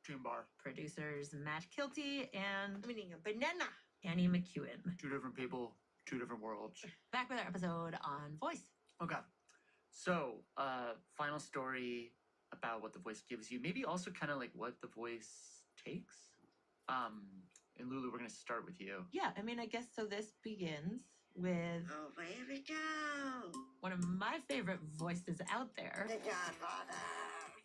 June Barr. Producers Matt Kilty and I'm eating a banana. Annie McEwen. Two different people, two different worlds. Back with our episode on voice. Okay. So, final story about what the voice gives you. Maybe also kind of like what the voice takes. And Lulu, we're going to start with you. Yeah, I mean, I guess so. This begins with Oh, here we go. one of my favorite voices out there. The Godfather.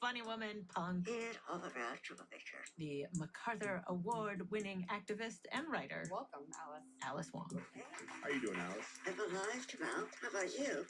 Funny woman, punk, And all around troublemaker. the MacArthur Award-winning activist and writer, Welcome, Alice. Alice Wong. Hey, How you doing, Alice? I'm alive, Jamal. How about you?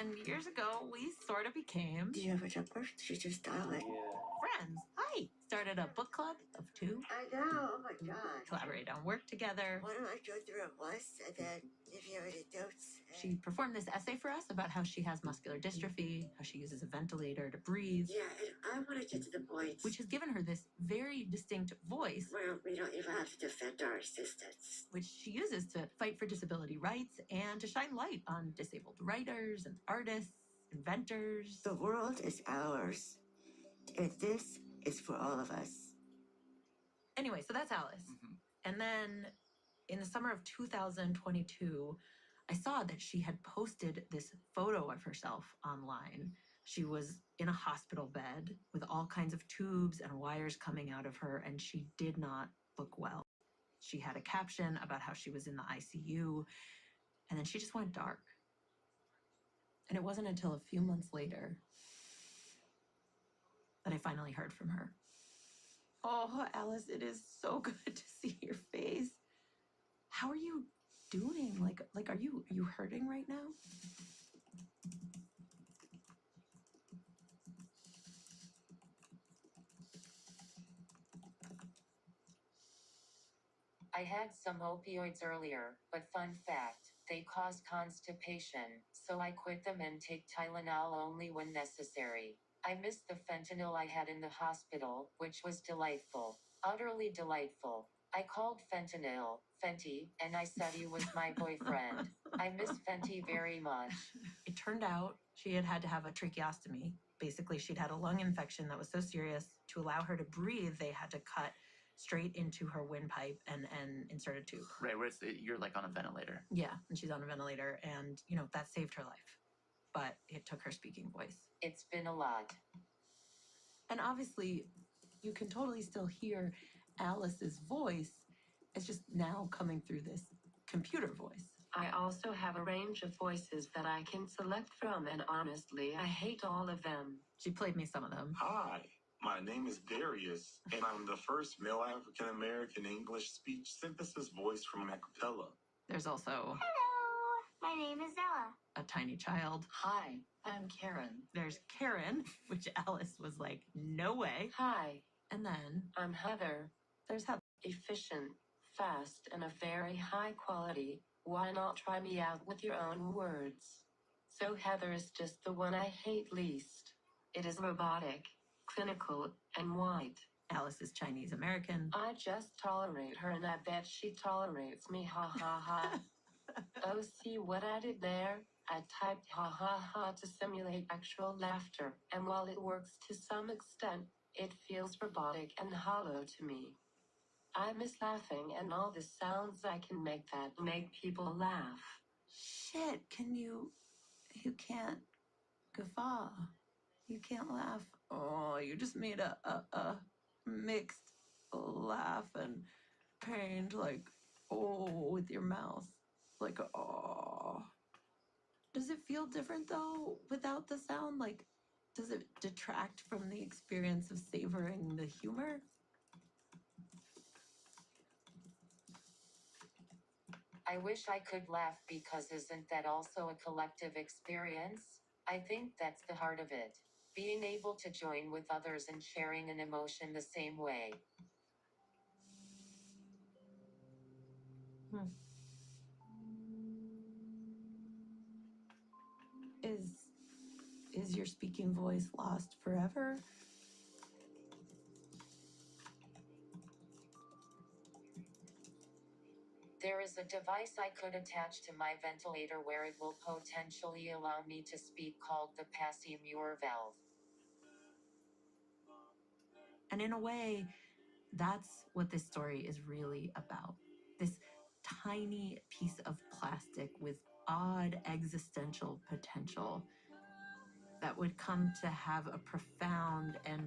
And years ago, we sort of became Do you ever jump her? She just dialed it. friends. Hi. Started a book club of two, I know. Oh, my God. collaborated on work together. Why don't I go through it once and then give you anecdotes? She performed this essay for us about how she has muscular dystrophy, how she uses a ventilator to breathe, Yeah, and I want to get to the point which has given her this very distinct voice, where we don't even have to defend our existence. which she uses to fight for disability rights and to shine light on disabled writers and artists, inventors. The world is ours, and this is for all of us. Anyway, so that's Alice. Mhm. And then in the summer of 2022, I saw that she had posted this photo of herself online. She was in a hospital bed with all kinds of tubes and wires coming out of her, and she did not look well. She had a caption about how she was in the ICU, and then she just went dark. And it wasn't until a few months later that I finally heard from her. Oh, Alice, it is so good to see your face. How are you doing? Like, are you hurting right now? I had some opioids earlier, but fun fact, they cause constipation, so I quit them and take Tylenol only when necessary. I missed the fentanyl I had in the hospital, which was delightful. Utterly delightful. I called fentanyl, Fenty, and I said he was my boyfriend. I miss Fenty very much. It turned out she had to have a tracheostomy. Basically, she'd had a lung infection that was so serious, to allow her to breathe, they had to cut straight into her windpipe and insert a tube. Right, where you're like on a ventilator. Yeah, and she's on a ventilator, and, that saved her life. But it took her speaking voice. It's been a lot. And obviously, you can totally still hear Alice's voice. It's just now coming through this computer voice. I also have a range of voices that I can select from, and honestly, I hate all of them. She played me some of them. Hi, my name is Darius, and I'm the first male African American English speech synthesis voice from Acapella. There's also Hello, my name is Ella. a tiny child. Hi, I'm Karen. There's Karen, which Alice was like, no way. Hi, And then I'm Heather. there's Heather. Efficient, fast, and a very high quality. Why not try me out with your own words? So Heather is just the one I hate least. It is robotic, clinical, and white. Alice is Chinese American. I just tolerate her, and I bet she tolerates me. Ha ha ha. Oh, see what I did there? I typed ha ha ha to simulate actual laughter, and while it works to some extent, it feels robotic and hollow to me. I miss laughing and all the sounds I can make that make people laugh. Shit, you can't guffaw. You can't laugh. Oh, you just made a mixed laugh and pained, like, oh, with your mouth. Like, oh. Does it feel different, though, without the sound? Like, does it detract from the experience of savoring the humor? I wish I could laugh because isn't that also a collective experience? I think that's the heart of it. Being able to join with others and sharing an emotion the same way. Is your speaking voice lost forever? There is a device I could attach to my ventilator where it will potentially allow me to speak called the Passy-Muir valve. And in a way, that's what this story is really about. This tiny piece of plastic with odd existential potential that would come to have a profound and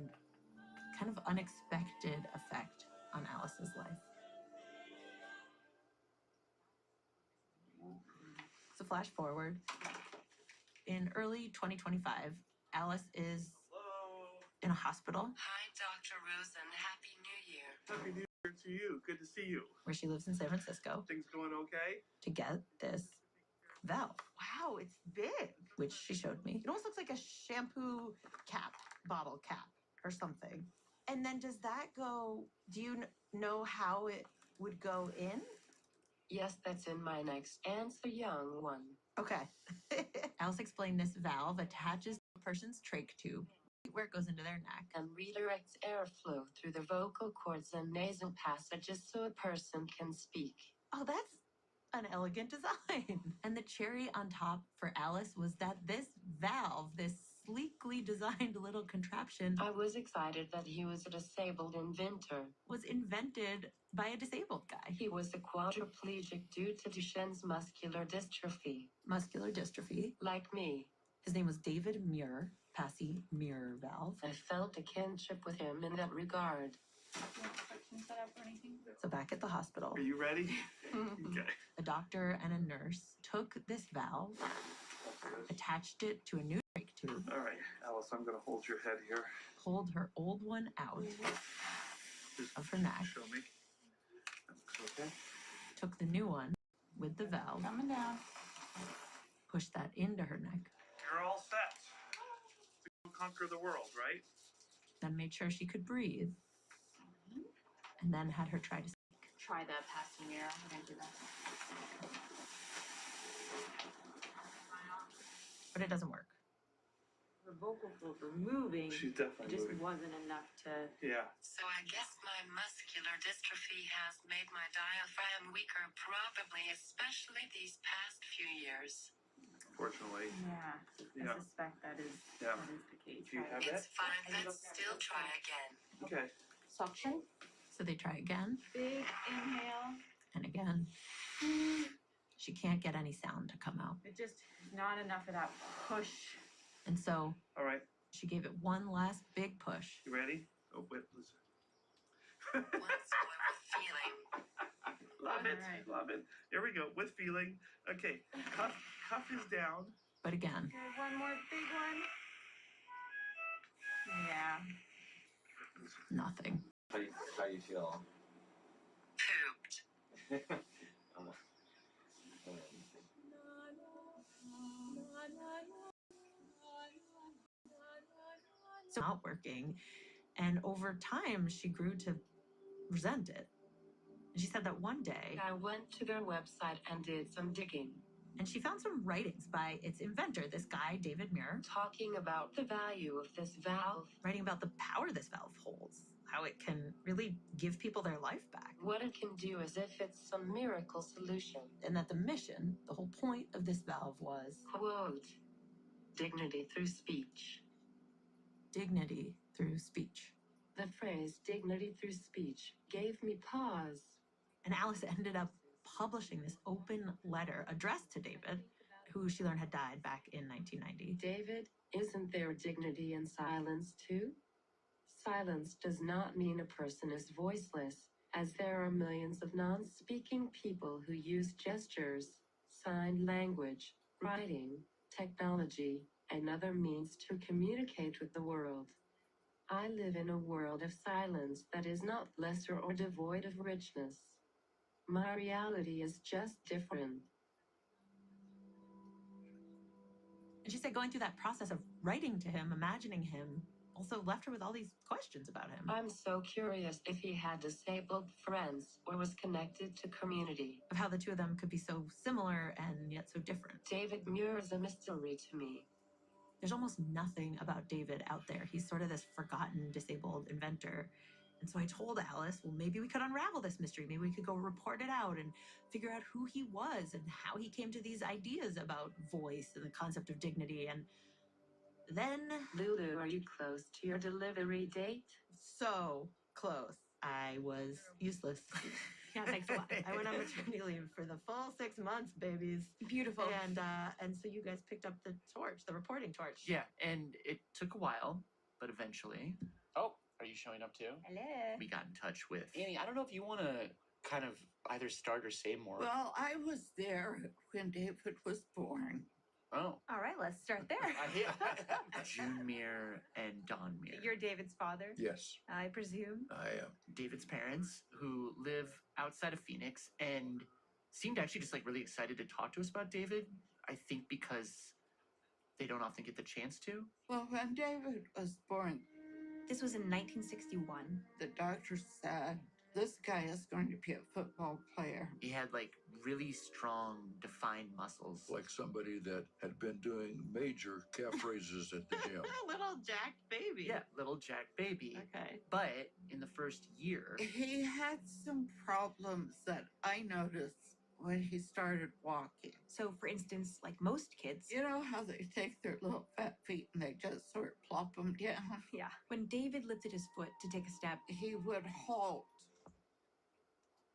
kind of unexpected effect on Alice's life. So flash forward. In early 2025, Alice is in a hospital. Hi, Dr. Rosen. Happy New Year. Happy New Year to you. Good to see you. Where she lives in San Francisco, Things going okay? to get this valve, Wow, it's big. which she showed me. It almost looks like a shampoo cap, bottle cap or something. And then does that go, do you know how it would go in? Yes, that's in my next answer, young one. Okay. Alice explained this valve attaches to a person's trach tube where it goes into their neck. And redirects airflow through the vocal cords and nasal passages so a person can speak. Oh, that's an elegant design. And the cherry on top for Alice was that this valve, this sleekly designed little contraption, I was excited that he was a disabled inventor. was invented by a disabled guy. He was a quadriplegic due to Duchenne's muscular dystrophy, Muscular dystrophy. like me. His name was David Muir, Passy Muir valve. I felt a kinship with him in that regard. So back at the hospital, Are you ready? Okay. a doctor and a nurse took this valve, attached it to a new trach tube, All right, Alice, I'm going to hold your head here. pulled her old one out Just of her neck, show me. That looks okay. took the new one with the valve, Coming down. pushed that into her neck, You're all set to go conquer the world, right? then made sure she could breathe, and then had her try to speak. Try the passing mirror. We're gonna do that. But it doesn't work. The vocal folds were moving. She's It definitely just moving. wasn't enough to. Yeah. So I guess my muscular dystrophy has made my diaphragm weaker, probably especially these past few years. Fortunately. Yeah. Yeah. I suspect that is Yeah. the case. Do you right? have It's that? fine, let's still try again. Okay. Suction. So they try again Big inhale. and again. She can't get any sound to come out. It just not enough of that push. And so All right. she gave it one last big push. You ready? Oh, wait, listen. Once more with feeling. Love it. All right. Love it. Here we go. With feeling. Okay. Cuff is down. But again, Okay, one more big one. Yeah. nothing. How you feel? Pooped. So not working. And over time, she grew to resent it. And she said that one day, I went to their website and did some digging, and she found some writings by its inventor, this guy, David Muir, talking about the value of this valve, writing about the power this valve holds, how it can really give people their life back, what it can do as if it's some miracle solution. and that the mission, the whole point of this valve was Quote, dignity through speech. dignity through speech. The phrase dignity through speech gave me pause. And Alice ended up publishing this open letter addressed to David, who she learned had died back in 1990. David, isn't there dignity in silence too? Silence does not mean a person is voiceless, as there are millions of non-speaking people who use gestures, sign language, writing, technology, and other means to communicate with the world. I live in a world of silence that is not lesser or devoid of richness. My reality is just different. And she said going through that process of writing to him, imagining him, also left her with all these questions about him. I'm so curious if he had disabled friends or was connected to community. Of how the two of them could be so similar and yet so different. David Muir is a mystery to me. There's almost nothing about David out there. He's sort of this forgotten, disabled inventor. And so I told Alice, well, maybe we could unravel this mystery. Maybe we could go report it out and figure out who he was and how he came to these ideas about voice and the concept of dignity. And Then, Lulu, are you close to your delivery date? so close. I was useless. Yeah, thanks a lot. I went on maternity leave for the full 6 months, babies. Beautiful. And so you guys picked up the torch, the reporting torch. Yeah, and it took a while, but eventually Oh, are you showing up too? Hello. we got in touch with. Annie, I don't know if you want to kind of either start or say more. Well, I was there when David was born. Oh. All right, let's start there. June Muir and Don Muir. You're David's father, Yes, I presume. I am. David's parents, who live outside of Phoenix and seemed actually just like really excited to talk to us about David. I think because they don't often get the chance to. Well, when David was born, This was in 1961. the doctor said, this guy is going to be a football player. He had like really strong, defined muscles. Like somebody that had been doing major calf raises at the gym. Little jacked baby. Yeah, little Jack baby. Okay. But in the first year, He had some problems that I noticed when he started walking. So, for instance, like most kids, You know how they take their little fat feet and they just sort of plop them down? yeah, when David lifted his foot to take a step, He would halt,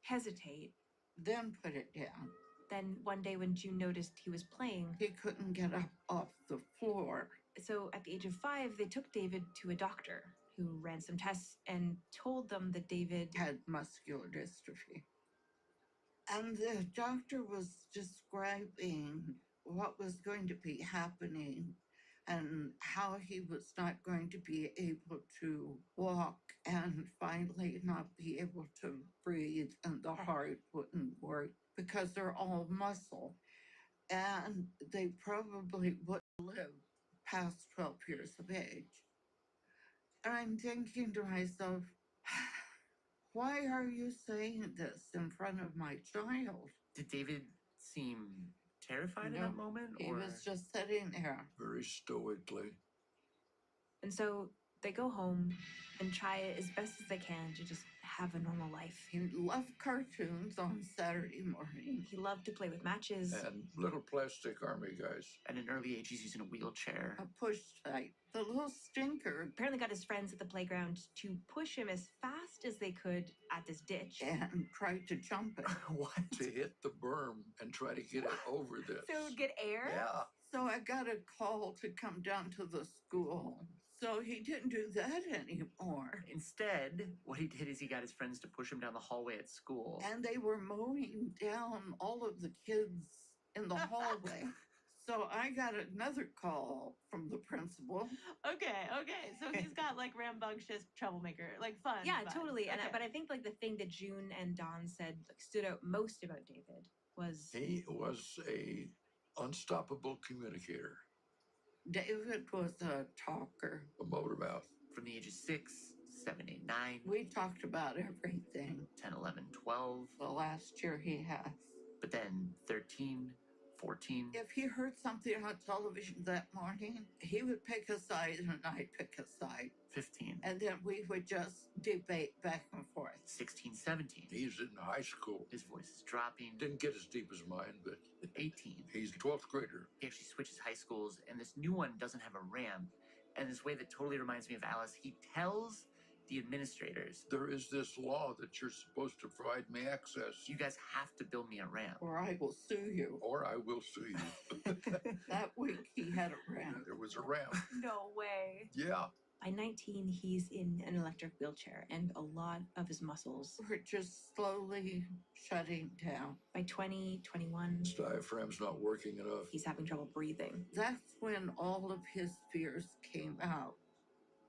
hesitate. then put it down. Then one day when June noticed he was playing, He couldn't get up off the floor. so at the age of 5, they took David to a doctor who ran some tests and told them that David Had muscular dystrophy. And the doctor was describing what was going to be happening and how he was not going to be able to walk and finally not be able to breathe, and the heart wouldn't work because they're all muscle. And they probably wouldn't live past 12 years of age. And I'm thinking to myself, why are you saying this in front of my child? did David seem terrified in No, that moment? He or was just sitting there. Very stoically. And so they go home and try as best as they can to just have a normal life. He loved cartoons on Saturday morning. He loved to play with matches. And little plastic army guys. at an early age, he's using a wheelchair. A push type. The little stinker. Apparently got his friends at the playground to push him as fast as they could at this ditch. And tried to jump it. What? To hit the berm and try to get it over this. So get air? Yeah. So I got a call to come down to the school. So he didn't do that anymore. Instead, what he did is he got his friends to push him down the hallway at school. And they were mowing down all of the kids in the hallway. So I got another call from the principal. Okay. So he's got like rambunctious troublemaker, like fun. Yeah, fun. totally. And Okay. but I think like the thing that June and Don said like stood out most about David was He was a unstoppable communicator, David was a talker. a motor mouth. From the ages 6, 7, 8, 9, We talked about everything. 10, 11, 12, The last year he has. but then 13, 14. If he heard something on television that morning, he would pick a side and I'd pick a side. 15, And then we would just debate back and forth. 16, 17. He's in high school. His voice is dropping. Didn't get as deep as mine, but 18. he's a 12th grader. He actually switches high schools, and this new one doesn't have a ramp. And this way that totally reminds me of Alice, he tells the administrators, There is this law that you're supposed to provide me access, you guys have to build me a ramp. Or I will sue you. or I will sue you. That week he had a ramp. There was a ramp. no way. Yeah. By 19, he's in an electric wheelchair and a lot of his muscles. We're just slowly shutting down. By 20, 21, His diaphragm's not working enough. he's having trouble breathing. That's when all of his fears came out.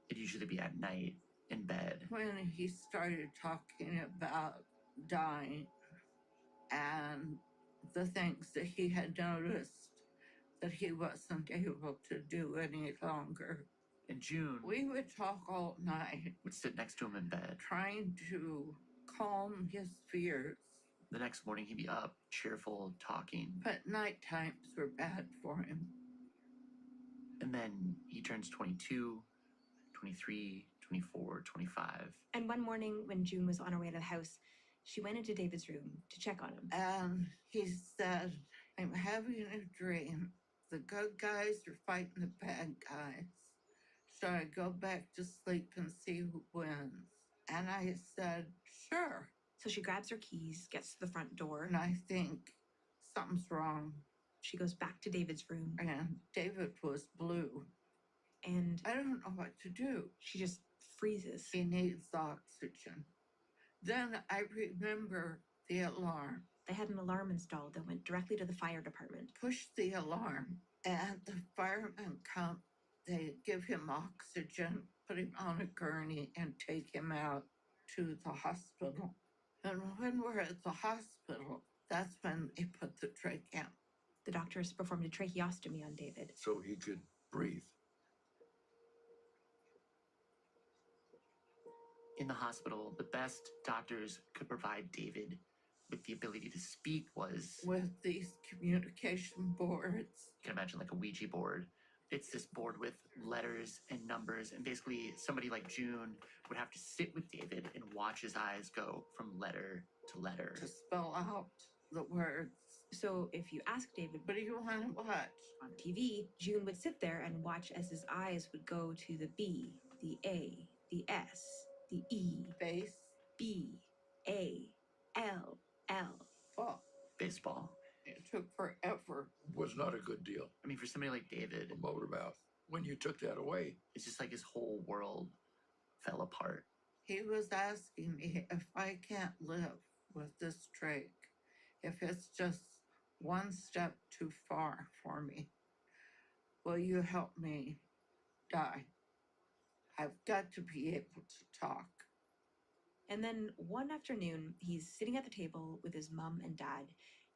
It'd usually be at night in bed. When he started talking about dying and the things that he had noticed that he wasn't able to do any longer. In June, We would talk all night, would sit next to him in bed. trying to calm his fears. The next morning, he'd be up, cheerful, talking. But night times were bad for him. And then he turns 22, 23, 24, 25. And one morning when June was on her way to the house, she went into David's room to check on him. And he said, I'm having a dream the good guys are fighting the bad guys. Should I go back to sleep and see who wins? And I said, sure. So she grabs her keys, gets to the front door. And I think something's wrong. She goes back to David's room. And David was blue. And I don't know what to do. she just freezes. He needs oxygen. Then I remember the alarm. They had an alarm installed that went directly to the fire department. Push the alarm, and the firemen come. They give him oxygen, put him on a gurney, and take him out to the hospital. And when we're at the hospital, that's when they put the trach out. The doctors performed a tracheostomy on David. So he could breathe. In the hospital, the best doctors could provide David with the ability to speak was, With these communication boards. you can imagine like a Ouija board. It's this board with letters and numbers, and basically somebody like June would have to sit with David and watch his eyes go from letter to letter. To spell out the words. So if you ask David What do you want to watch? on TV, June would sit there and watch as his eyes would go to the B, the A, the S, the E, Base. B, A, L, L. Fuck. Baseball. It took forever. Was not a good deal. I mean, for somebody like David, A motor mouth. When you took that away, it's just like his whole world fell apart. He was asking me if I can't live with this trach, if it's just one step too far for me, will you help me die? I've got to be able to talk. And then one afternoon, he's sitting at the table with his mom and dad,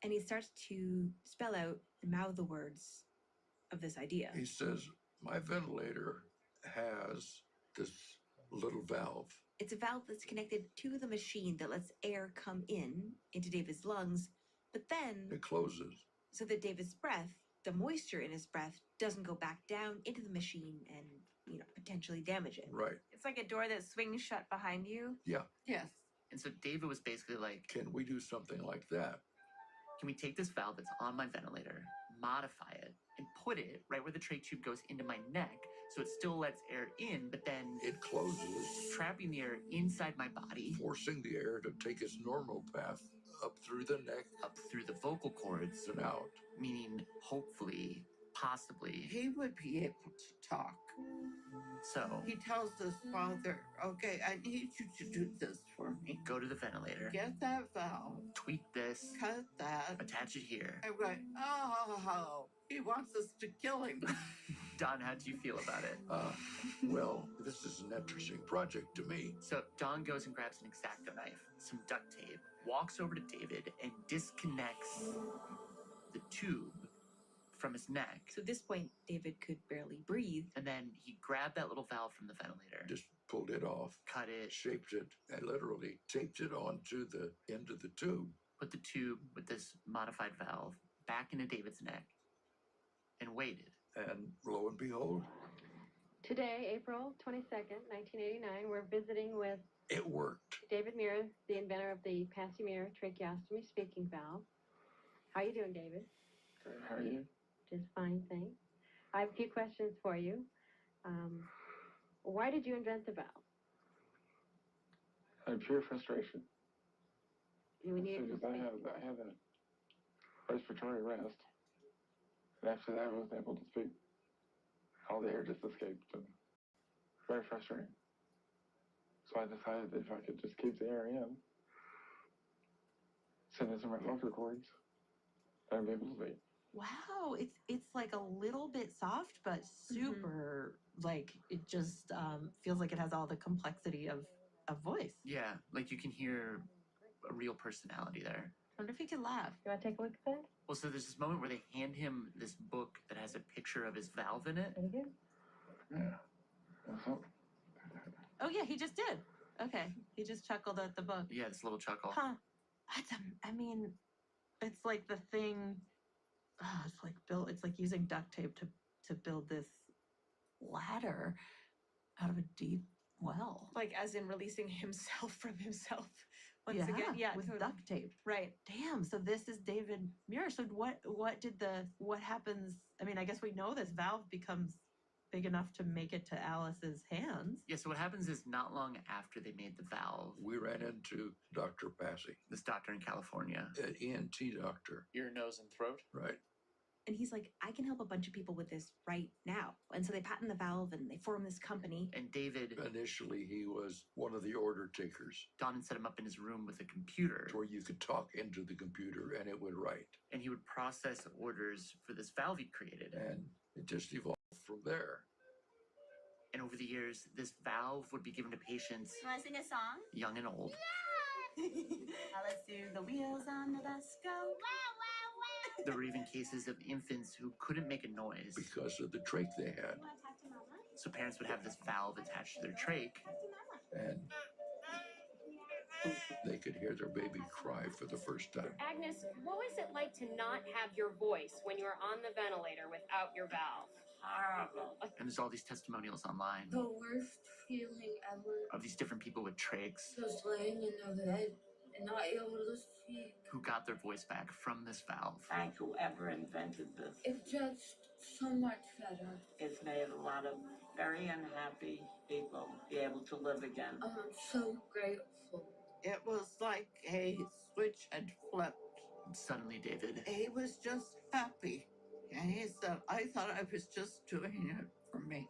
and he starts to spell out and mouth the words of this idea. he says, my ventilator has this little valve. It's a valve that's connected to the machine that lets air come in into David's lungs, but then It closes. so that David's breath, the moisture in his breath, doesn't go back down into the machine and, potentially damage it. Right. It's like a door that swings shut behind you. Yes. And so David was basically like, Can we do something like that? can we take this valve that's on my ventilator, modify it, and put it right where the trach tube goes into my neck so it still lets air in, but then It closes, trapping the air inside my body, forcing the air to take its normal path up through the neck up through the vocal cords, and out. meaning hopefully, possibly. He would be able to talk. So He tells his father, okay, I need you to do this for me. go to the ventilator, Get that valve, tweak this, cut that. attach it here. I'm going, oh, he wants us to kill him. Don, how do you feel about it? Well, this is an interesting project to me. So Don goes and grabs an X-Acto knife, some duct tape, walks over to David and disconnects the tube from his neck. So at this point, David could barely breathe. And then he grabbed that little valve from the ventilator, Just pulled it off, cut it, shaped it, and literally taped it onto the end of the tube. put the tube with this modified valve back into David's neck, and waited. And lo and behold, Today, April 22nd, 1989, we're visiting with it worked. David Mira, the inventor of the Passy-Mira tracheostomy speaking valve. How you doing, David? Good. How are you? Just fine, thanks. I have a few questions for you. Why did you invent the valve? Out of pure frustration. Do we need Because I had a respiratory arrest. And after that, I wasn't able to speak. All the air just escaped. And very frustrating. So I decided that if I could just keep the air in, send it to my vocal cords, I'd be able to speak. Wow, it's like a little bit soft, but super like it just feels like it has all the complexity of voice. Yeah, like you can hear a real personality there. I wonder if he could laugh. You want to take a look at that? Well, so there's this moment where they hand him this book that has a picture of his valve in it. Very good. Yeah. Oh yeah, he just did. Okay, he just chuckled at the book. Yeah, this little chuckle. Huh? I mean, it's like the thing. Oh, it's like It's like using duct tape to build this ladder out of a deep well. Like, as in releasing himself from himself once again. Yeah, with totally. duct tape. Right. Damn. So this is David Muir. So what happens? I mean, I guess we know this valve becomes big enough to make it to Alice's hands. Yeah, so what happens is not long after they made the valve, We ran into Dr. Passy, this doctor in California, an ENT doctor, Ear, nose, and throat. right? And he's like, I can help a bunch of people with this right now. And so they patent the valve and they form this company. and David, Initially, he was one of the order takers, Don had set him up in his room with a computer, where you could talk into the computer and it would write. and he would process orders for this valve he created. And it just evolved from there. And over the years, this valve would be given to patients, You want to sing a song? young and old. Now let's do the wheels on the bus go. There were even cases of infants who couldn't make a noise, Because of the trach they had. You want to talk to Mama? so parents would have this valve attached to their trach, Talk to Mama. And they could hear their baby cry for the first time. Agnes, what was it like to not have your voice when you were on the ventilator without your valve? Horrible. and there's all these testimonials online The worst feeling ever. of these different people with trachs Just laying in their bed and not able to speak. who got their voice back from this valve. Thank whoever invented this. It's just so much better. It's made a lot of very unhappy people be able to live again. I'm so grateful. It was like a switch had flipped. Suddenly, David, He was just happy. And he said, I thought I was just doing it for me.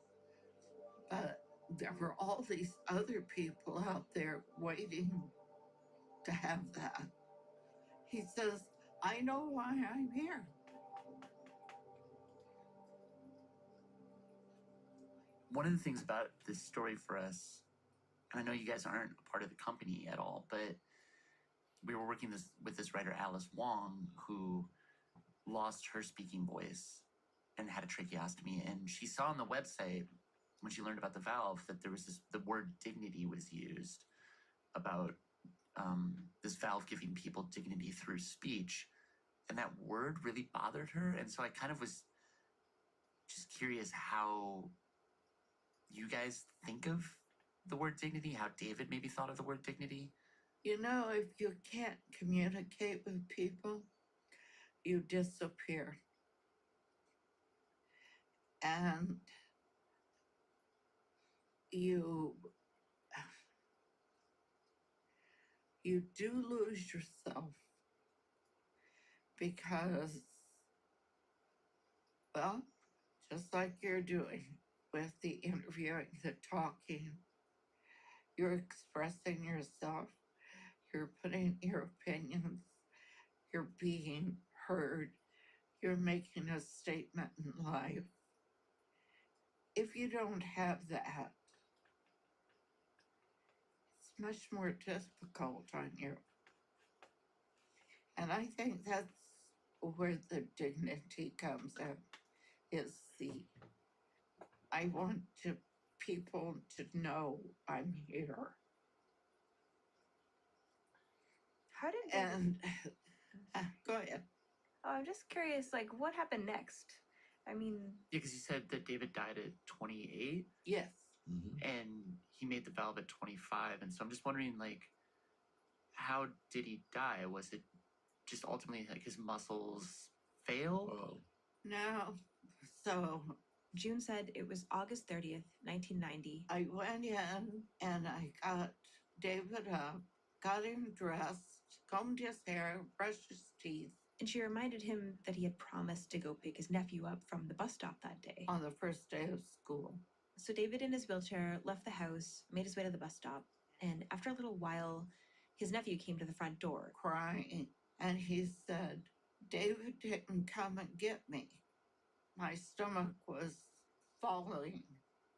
But there were all these other people out there waiting to have that. He says, I know why I'm here. one of the things about this story for us, and I know you guys aren't a part of the company at all, but we were working with this writer, Alice Wong, who lost her speaking voice and had a tracheostomy. And she saw on the website, when she learned about the valve, that there was the word dignity was used about this valve giving people dignity through speech. And that word really bothered her. And so I kind of was just curious how you guys think of the word dignity, how David maybe thought of the word dignity. You know, if you can't communicate with people, you disappear. And you do lose yourself because, well, just like you're doing with the interviewing, the talking, you're expressing yourself, you're putting your opinions, you're being heard, you're making a statement in life. If you don't have that, it's much more difficult on you. And I think that's where the dignity comes in, is I want people to know I'm here. How did And go ahead. Oh, I'm just curious, like, what happened next? I mean, Yeah, because you said that David died at 28. Yes. And he made the valve at 25. And so I'm just wondering, like, how did he die? Was it just ultimately like his muscles failed? No. So June said it was August 30th, 1990. I went in and I got David up, got him dressed, combed his hair, brushed his teeth. And she reminded him that he had promised to go pick his nephew up from the bus stop that day. On the first day of school. So David, in his wheelchair, left the house, made his way to the bus stop, and after a little while, his nephew came to the front door. Crying. And he said, David didn't come and get me. My stomach was falling.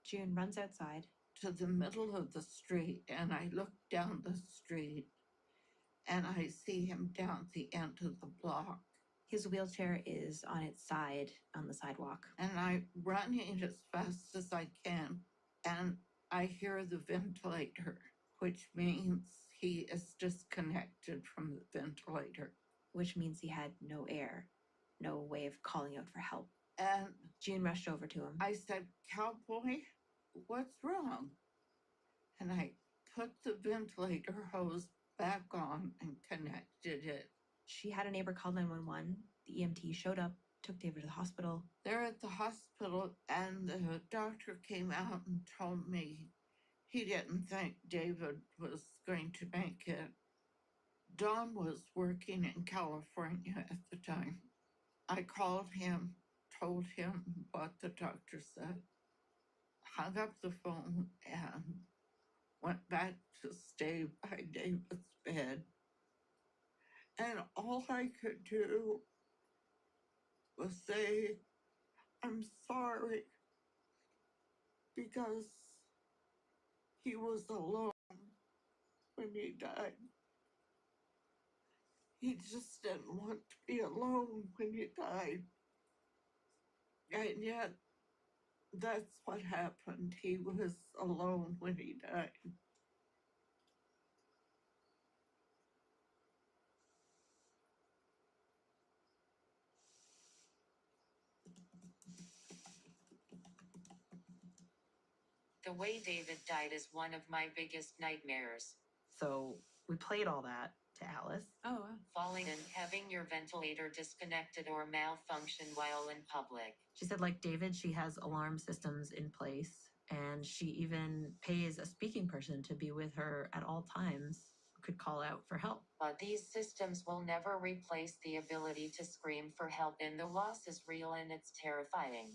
June runs outside to the middle of the street, and I look down the street and I see him down the end of the block. His wheelchair is on its side on the sidewalk. And I run in as fast as I can, and I hear the ventilator, which means he is disconnected from the ventilator. Which means he had no air, no way of calling out for help. And June rushed over to him. I said, Cowboy, what's wrong? And I put the ventilator hose back on and connected it. She had a neighbor call 911. The EMT showed up, took David to the hospital. They're at the hospital, and the doctor came out and told me he didn't think David was going to make it. Don was working in California at the time. I called him, told him what the doctor said, hung up the phone, and went back to stay by David's bed. And all I could do was say, I'm sorry, because he was alone when he died. He just didn't want to be alone when he died. And yet, that's what happened. He was alone when he died. The way David died is one of my biggest nightmares. So we played all that to Alice. Oh, wow. Falling and having your ventilator disconnected or malfunction while in public. She said, like David, she has alarm systems in place, and she even pays a speaking person to be with her at all times, who could call out for help. But these systems will never replace the ability to scream for help, and the loss is real and it's terrifying.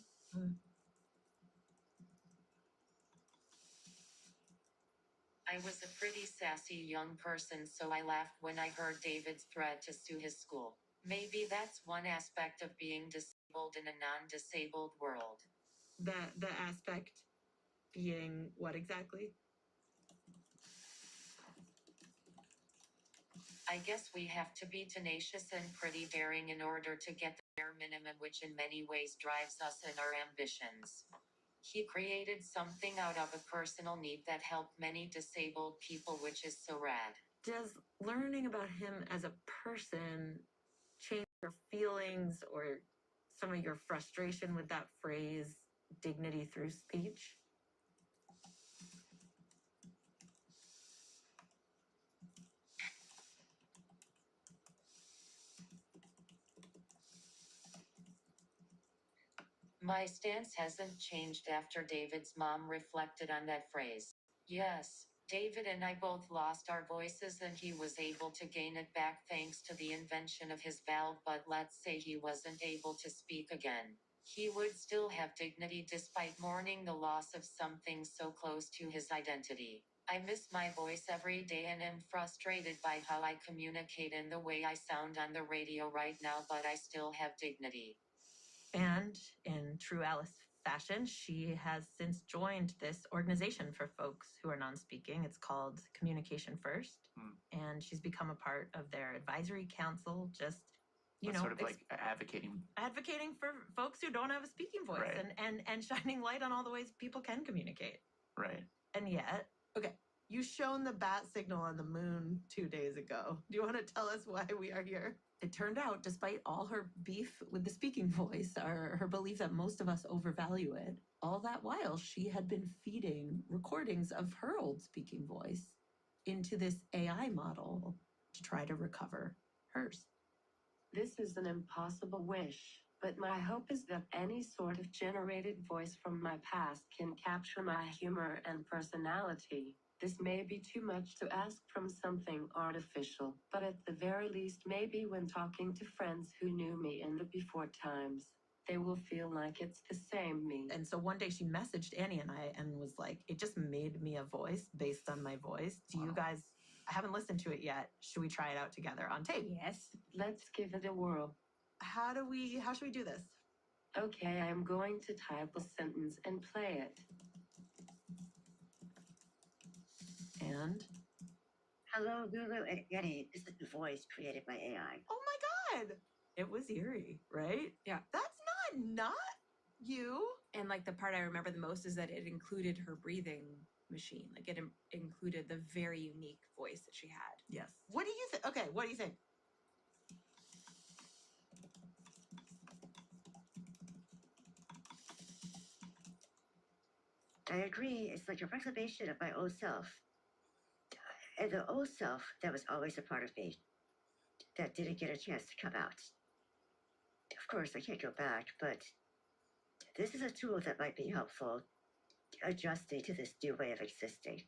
I was a pretty sassy young person, so I laughed when I heard David's threat to sue his school. Maybe that's one aspect of being disabled in a non-disabled world. The aspect being what exactly? I guess we have to be tenacious and pretty daring in order to get the bare minimum, which in many ways drives us in our ambitions. He created something out of a personal need that helped many disabled people, which is so rad. Does learning about him as a person change your feelings or some of your frustration with that phrase, dignity through speech? My stance hasn't changed after David's mom reflected on that phrase. Yes, David and I both lost our voices and he was able to gain it back thanks to the invention of his valve, but let's say he wasn't able to speak again. He would still have dignity despite mourning the loss of something so close to his identity. I miss my voice every day and am frustrated by how I communicate and the way I sound on the radio right now, but I still have dignity. And in true Alice fashion, she has since joined this organization for folks who are non-speaking. It's called Communication First. And she's become a part of their advisory council, just, you know, sort of like advocating for folks who don't have a speaking voice, Right. and shining light on all the ways people can communicate. Right. And yet, Okay, you shown the bat signal on the moon 2 days ago. Do you want to tell us why we are here? it turned out, despite all her beef with the speaking voice, or her belief that most of us overvalue it, all that while she had been feeding recordings of her old speaking voice into this AI model to try to recover hers. This is an impossible wish, but my hope is that any sort of generated voice from my past can capture my humor and personality. This may be too much to ask from something artificial, but at the very least, maybe when talking to friends who knew me in the before times, they will feel like it's the same me. And so one day she messaged Annie and I and was like, it just made me a voice based on my voice. Do you guys, I haven't listened to it yet. Should we try it out together on tape? Yes, let's give it a whirl. How should we do this? Okay, I am going to type a sentence and play it. And? Hello, Lulu and Annie. This is the voice created by AI. Oh my God. It was eerie, right? Yeah. That's not you. And like the part I remember the most is that it included her breathing machine. Like it included the very unique voice that she had. Yes. What do you think? Okay, what do you think? I agree. It's like a representation of my old self. And the old self that was always a part of me that didn't get a chance to come out. Of course, I can't go back, but this is a tool that might be helpful adjusting to this new way of existing.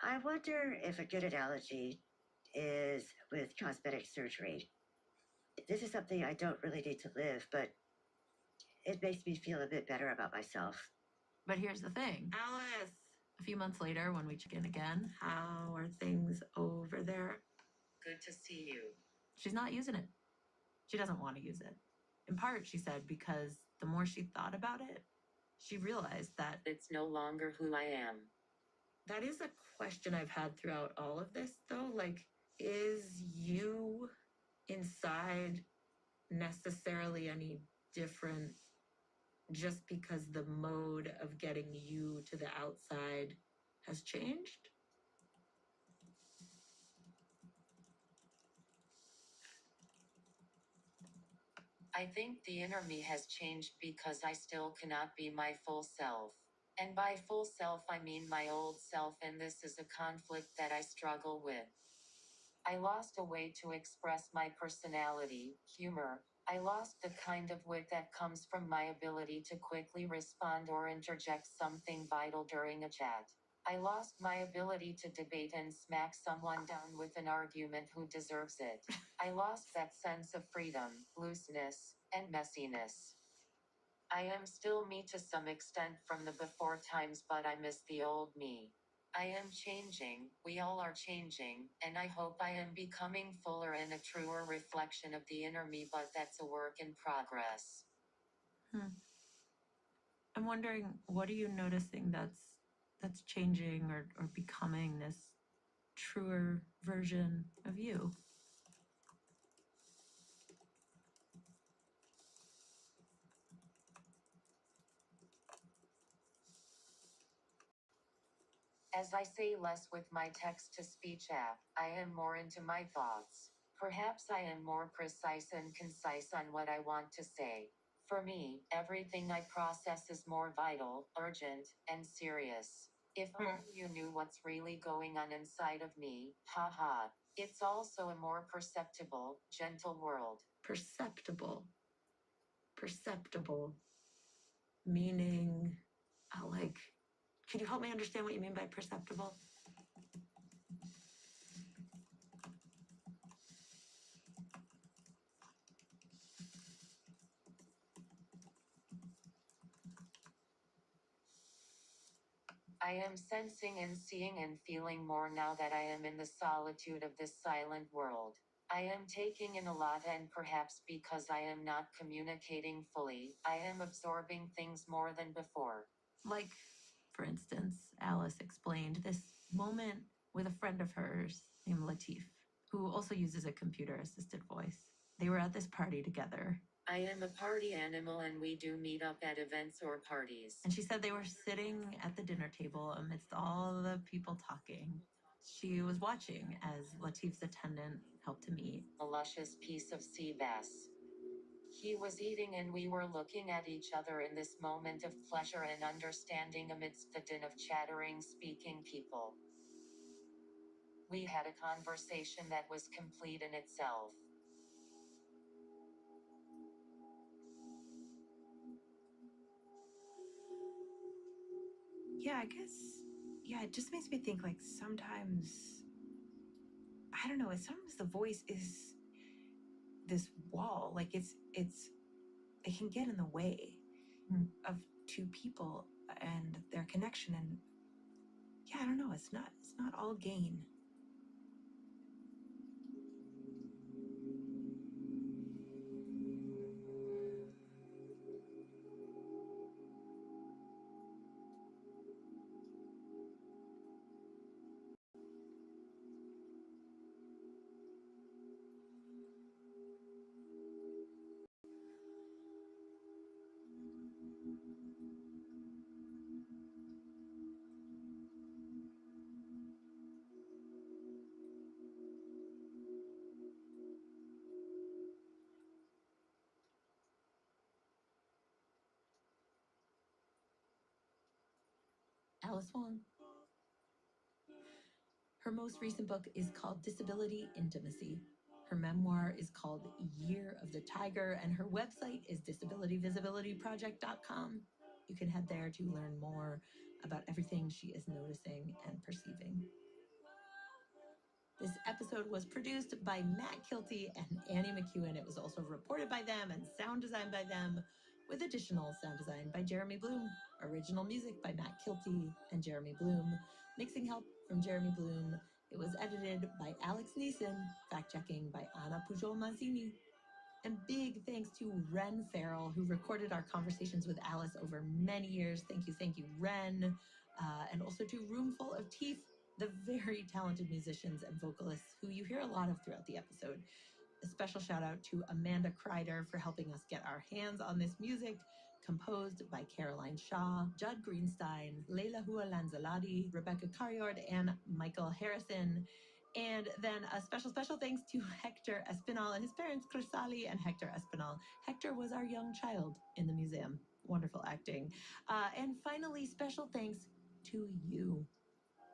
I wonder if a good analogy is with cosmetic surgery. This is something I don't really need to live, but it makes me feel a bit better about myself. But here's the thing. Alice, A few months later, when we check in again, how are things over there? Good to see you. she's not using it. She doesn't want to use it. In part, she said, because the more she thought about it, she realized that It's no longer who I am. that is a question I've had throughout all of this, though. Like, is you inside necessarily any different just because the mode of getting you to the outside has changed? I think the inner me has changed because I still cannot be my full self. And by full self, I mean my old self, and this is a conflict that I struggle with. I lost a way to express my personality, humor. I lost the kind of wit that comes from my ability to quickly respond or interject something vital during a chat. I lost my ability to debate and smack someone down with an argument who deserves it. I lost that sense of freedom, looseness, and messiness. I am still me to some extent from the before times, but I miss the old me. I am changing, we all are changing, and I hope I am becoming fuller and a truer reflection of the inner me, but that's a work in progress. I'm wondering, what are you noticing that's changing or becoming this truer version of you? As I say less with my text to speech app, I am more into my thoughts. Perhaps I am more precise and concise on what I want to say. For me, everything I process is more vital, urgent, and serious. If only you knew what's really going on inside of me, haha. It's also a more perceptible, gentle world. Perceptible. Perceptible. Meaning, like, could you help me understand what you mean by perceptible? I am sensing and seeing and feeling more now that I am in the solitude of this silent world. I am taking in a lot, and perhaps because I am not communicating fully, I am absorbing things more than before. Like, for instance, Alice explained this moment with a friend of hers named Latif, who also uses a computer assisted voice. They were at this party together, I am a party animal, and we do meet up at events or parties. and she said they were sitting at the dinner table amidst all the people talking. She was watching as Latif's attendant helped him eat. A luscious piece of sea bass. He was eating, and we were looking at each other in this moment of pleasure and understanding amidst the din of chattering, speaking people. We had a conversation that was complete in itself. Yeah, I guess, yeah, it just makes me think like sometimes, I don't know, sometimes the voice is this wall. Like it can get in the way of two people and their connection. And yeah, I don't know, it's not all gain. Alice Wong. Her most recent book is called Disability Intimacy. Her memoir is called Year of the Tiger, and her website is disabilityvisibilityproject.com. You can head there to learn more about everything she is noticing and perceiving. This episode was produced by Matt Kilty and Annie McEwen. It was also reported by them and sound designed by them, with additional sound design by Jeremy Bloom. Original music by Matt Kilty and Jeremy Bloom. Mixing help from Jeremy Bloom. It was edited by Alex Neeson. Fact-checking by Anna Pujol-Mazzini. And big thanks to Ren Farrell, who recorded our conversations with Alice over many years. Thank you, Ren. And also to Roomful of Teeth, the very talented musicians and vocalists who you hear a lot of throughout the episode. A special shout out to Amanda Kreider for helping us get our hands on this music, composed by Caroline Shaw, Judd Greenstein, Leila Hua Lanzaladi, Rebecca Carriord, and Michael Harrison. And then a special thanks to Hector Espinal and his parents, Crisali and Hector Espinal. Hector was our young child in the museum. Wonderful acting. And finally, special thanks to you,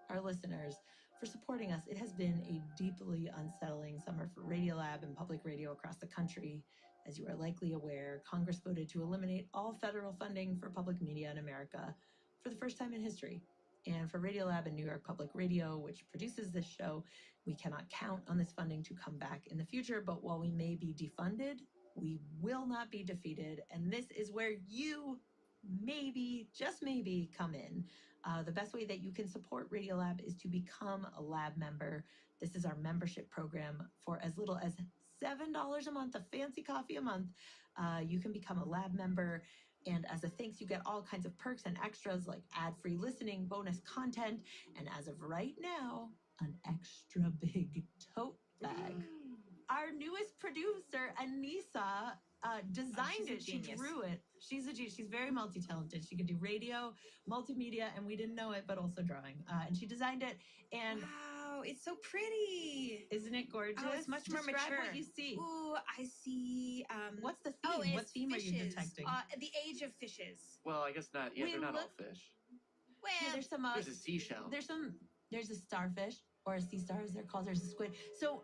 our listeners, for supporting us. It has been a deeply unsettling summer for Radiolab and public radio across the country. As you are likely aware, Congress voted to eliminate all federal funding for public media in America for the first time in history. And for Radiolab and New York Public Radio, which produces this show, we cannot count on this funding to come back in the future. But while we may be defunded, we will not be defeated. And this is where you maybe, just maybe, come in. The best way that you can support Radiolab is to become a lab member. This is our membership program. For as little as $7 a month, a fancy coffee a month, you can become a lab member. And as a thanks, you get all kinds of perks and extras like ad-free listening, bonus content, and as of right now, an extra big tote bag. Our newest producer, Anissa, designed she's a it. She genius. drew it. She's a genius. She's very multi-talented. She can do radio, multimedia, and we didn't know it, but also drawing. And she designed it. And Wow, it's so pretty. Isn't it gorgeous? Oh, it's much more Describe mature. what you see. Ooh, I see. What's the theme? Oh, What it's theme are you fishes. detecting? The age of fishes. Well, I guess not. Yeah, We they're not all look- fish. Well, Yeah, there's some. There's a seashell. There's a starfish, or a sea star as they're called. There's a squid. So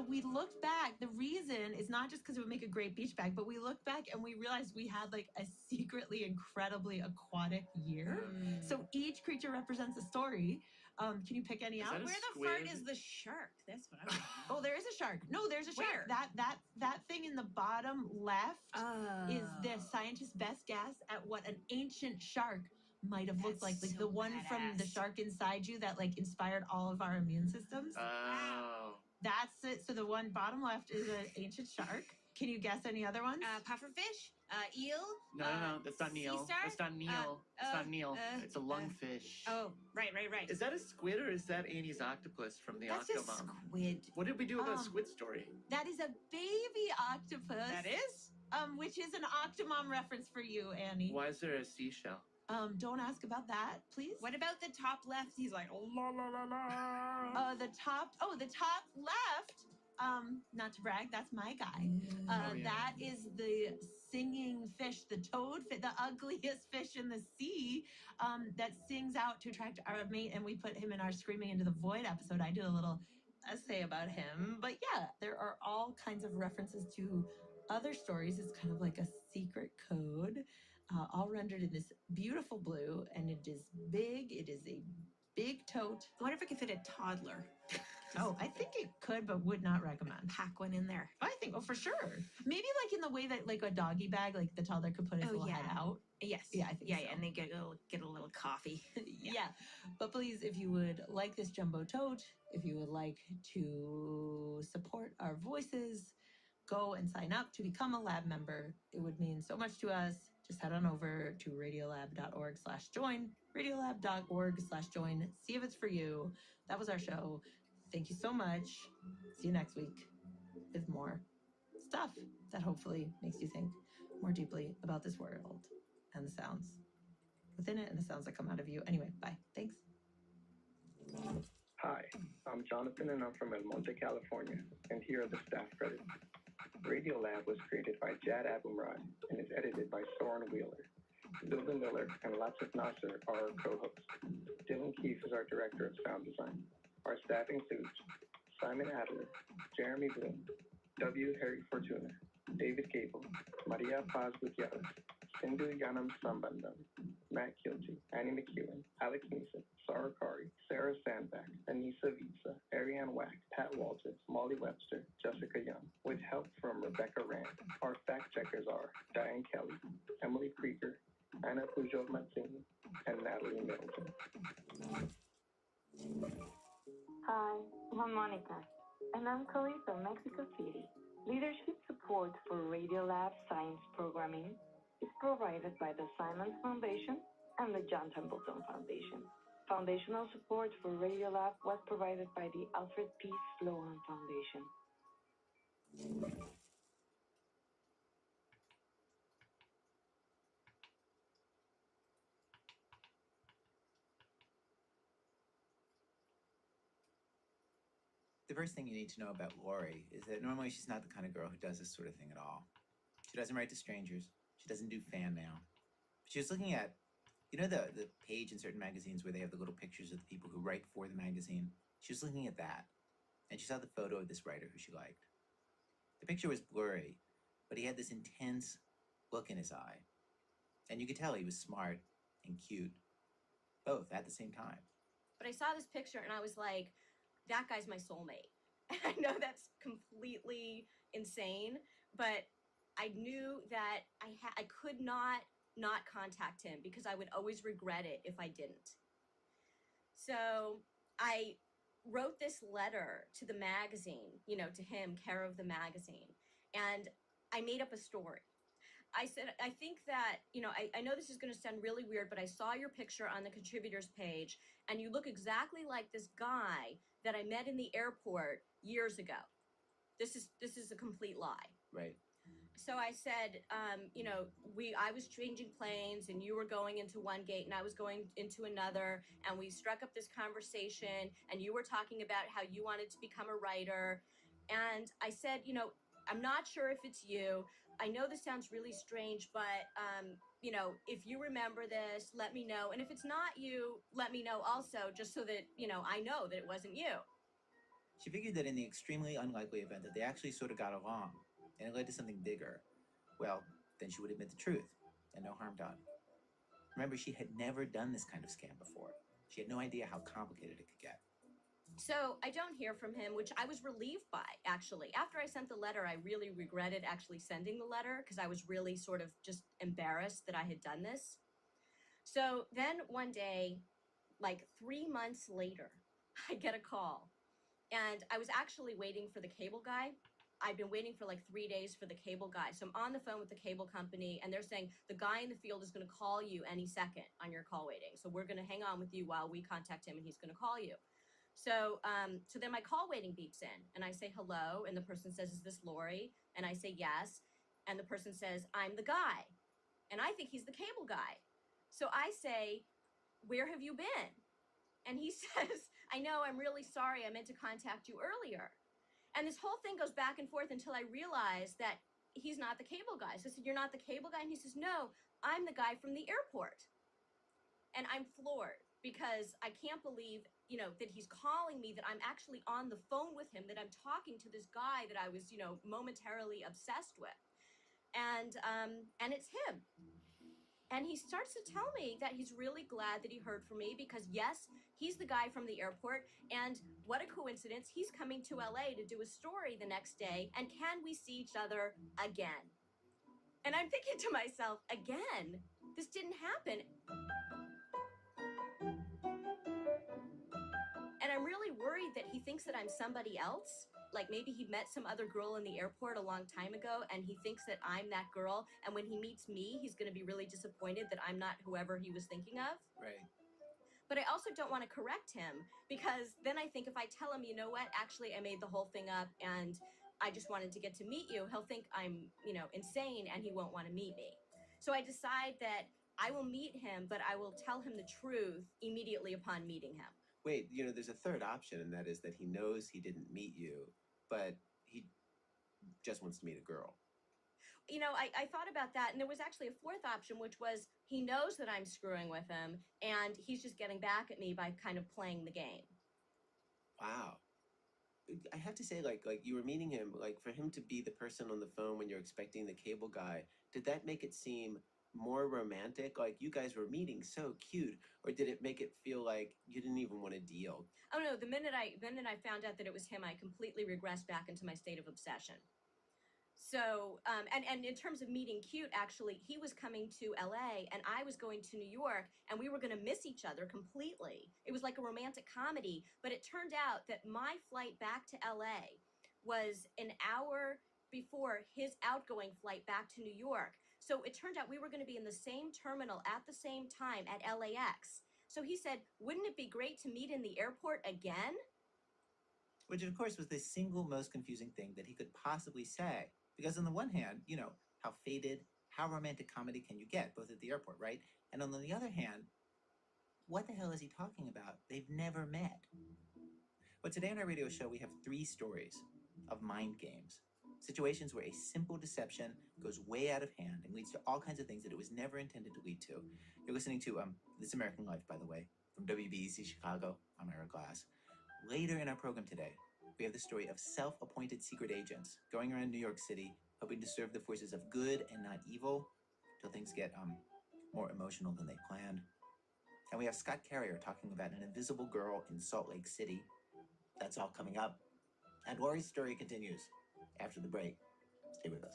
we looked back. The reason is not just because it would make a great beach bag, but we looked back and we realized we had like a secretly incredibly aquatic year. So each creature represents a story. Can you pick any Is out? that a where the fart squid? is the shark? That's what I'm. Oh, there is a shark. No, there's a shark. Where? That thing in the bottom left is the Oh. scientist's best guess at what an ancient shark might have looked like. That's Like so the one from the badass. shark inside you that like inspired all of our immune systems. Oh. That's it. So the one bottom left is an ancient shark. Can you guess any other ones? Pufferfish, eel. No, that's not Neil. sea star? That's not Neil. It's not Neil. It's a lungfish. Oh, right. Is that a squid or is that Annie's octopus from the That's a Octomom? squid. What did we do about Um, Squid Story? That is a baby octopus. That is. Which is an Octomom reference for you, Annie. Why is there a seashell? Don't ask about that, please. What about the top left? He's like, la la la la. The top left. Not to brag, that's my guy. Oh, yeah. That is the singing fish, the toadfish, the ugliest fish in the sea, that sings out to attract our mate, and we put him in our Screaming into the Void episode. I did a little essay about him, but yeah, there are all kinds of references to other stories. It's kind of like a secret code, all rendered in this beautiful blue, and it is big. It is a big tote. I wonder if it could fit a toddler. Oh, I think it could, but would not recommend. Pack one in there. I think, for sure. Maybe like in the way that like a doggy bag, like the toddler could put his little head out. Yes. Yeah, I think so. and they get a little coffee. Yeah. But please, if you would like this jumbo tote, if you would like to support our voices, go and sign up to become a lab member. It would mean so much to us. Just head on over to radiolab.org/join, radiolab.org/join. See if it's for you. That was our show. Thank you so much. See you next week with more stuff that hopefully makes you think more deeply about this world and the sounds within it and the sounds that come out of you. Anyway, bye. Thanks. Hi, I'm Jonathan and I'm from El Monte, California, and here are the staff credits. Radiolab was created by Jad Abumrad and is edited by Soren Wheeler. Sylvan Miller and Latif Nasser are our co-hosts. Dylan Keefe is our director of sound design. Our staff includes Simon Adler, Jeremy Bloom, W. Harry Fortuna, David Gable, Maria Paz Gutierrez, Sindhu Yanam Sambandam, Matt Kilty, Annie McEwen, Alex Neeson, Sarah Kari, Sarah Sandback, Anissa Visa, Ariane Wack, Pat Walters, Molly Webster, Jessica Young, with help from Rebecca Rand. Our fact checkers are Diane Kelly, Emily Krieger, Anna Pujol Mazzini, and Natalie Middleton. Hi, I'm Monica, and I'm calling from Mexico City. Leadership support for Radiolab Science Programming is provided by the Simons Foundation and the John Templeton Foundation. Foundational support for Radiolab was provided by the Alfred P. Sloan Foundation. The first thing you need to know about Lori is that normally she's not the kind of girl who does this sort of thing at all. She doesn't write to strangers. She doesn't do fan mail. She was looking at, you know, the page in certain magazines where they have the little pictures of the people who write for the magazine? She was looking at that, and she saw the photo of this writer who she liked. The picture was blurry, but he had this intense look in his eye. And you could tell he was smart and cute, both at the same time. But I saw this picture and I was like, that guy's my soulmate. And I know that's completely insane, but I knew that I could not contact him because I would always regret it if I didn't. So I wrote this letter to the magazine, you know, to him, care of the magazine, and I made up a story. I said, I think that, you know, I know this is going to sound really weird, but I saw your picture on the contributors page, and you look exactly like this guy that I met in the airport years ago. This is a complete lie. Right. So I said, you know, I was changing planes, and you were going into one gate, and I was going into another, and we struck up this conversation, and you were talking about how you wanted to become a writer, and I said, you know, I'm not sure if it's you. I know this sounds really strange, but, you know, if you remember this, let me know. And if it's not you, let me know also, just so that, you know, I know that it wasn't you. She figured that in the extremely unlikely event that they actually sort of got along, and it led to something bigger, well, then she would admit the truth, and no harm done. Remember, she had never done this kind of scam before. She had no idea how complicated it could get. So I don't hear from him, which I was relieved by, actually. After I sent the letter, I really regretted actually sending the letter because I was really sort of just embarrassed that I had done this. So then one day, like 3 months later, I get a call. And I was actually waiting for the cable guy. I've been waiting for like 3 days for the cable guy. So I'm on the phone with the cable company, and they're saying the guy in the field is going to call you any second on your call waiting. So we're going to hang on with you while we contact him, and he's going to call you. So then my call waiting beeps in, and I say hello, and the person says, is this Lori? And I say yes, and the person says, I'm the guy, and I think he's the cable guy. So I say, where have you been? And he says, I know, I'm really sorry, I meant to contact you earlier. And this whole thing goes back and forth until I realize that he's not the cable guy. So I said, you're not the cable guy? And he says, no, I'm the guy from the airport. And I'm floored because I can't believe, you know, that he's calling me, that I'm actually on the phone with him, that I'm talking to this guy that I was, you know, momentarily obsessed with. And it's him. And he starts to tell me that he's really glad that he heard from me because, yes, he's the guy from the airport. And what a coincidence, he's coming to LA to do a story the next day. And can we see each other again? And I'm thinking to myself, again? This didn't happen. And I'm really worried that he thinks that I'm somebody else. Like maybe he met some other girl in the airport a long time ago and he thinks that I'm that girl. And when he meets me, he's going to be really disappointed that I'm not whoever he was thinking of. Right. But I also don't want to correct him because then I think if I tell him, you know what, actually I made the whole thing up and I just wanted to get to meet you, he'll think I'm, you know, insane and he won't want to meet me. So I decide that I will meet him, but I will tell him the truth immediately upon meeting him. Wait, you know, there's a third option, and that is that he knows he didn't meet you, but he just wants to meet a girl. You know, I thought about that, and there was actually a fourth option, which was he knows that I'm screwing with him, and he's just getting back at me by kind of playing the game. Wow. I have to say, like you were meeting him, like for him to be the person on the phone when you're expecting the cable guy, did that make it seem more romantic? Like you guys were meeting so cute, or did it make it feel like you didn't even want to deal? Oh no, the minute I found out that it was him, I completely regressed back into my state of obsession. So, and in terms of meeting cute, actually, he was coming to LA and I was going to New York, and we were going to miss each other completely. It was like a romantic comedy, but it turned out that my flight back to LA was an hour before his outgoing flight back to New York. So it turned out we were going to be in the same terminal at the same time at LAX. So he said, "Wouldn't it be great to meet in the airport again?" Which, of course, was the single most confusing thing that he could possibly say. Because on the one hand, you know, how faded, how romantic comedy can you get, both at the airport, right? And on the other hand, what the hell is he talking about? They've never met. But today on our radio show, we have 3 stories of mind games. Situations where a simple deception goes way out of hand and leads to all kinds of things that it was never intended to lead to. You're listening to This American Life, by the way, from WBEZ Chicago. I'm Eric Glass. Later in our program today, we have the story of self-appointed secret agents going around New York City, hoping to serve the forces of good and not evil, till things get more emotional than they planned. And we have Scott Carrier talking about an invisible girl in Salt Lake City. That's all coming up. And Lori's story continues after the break. Stay with us.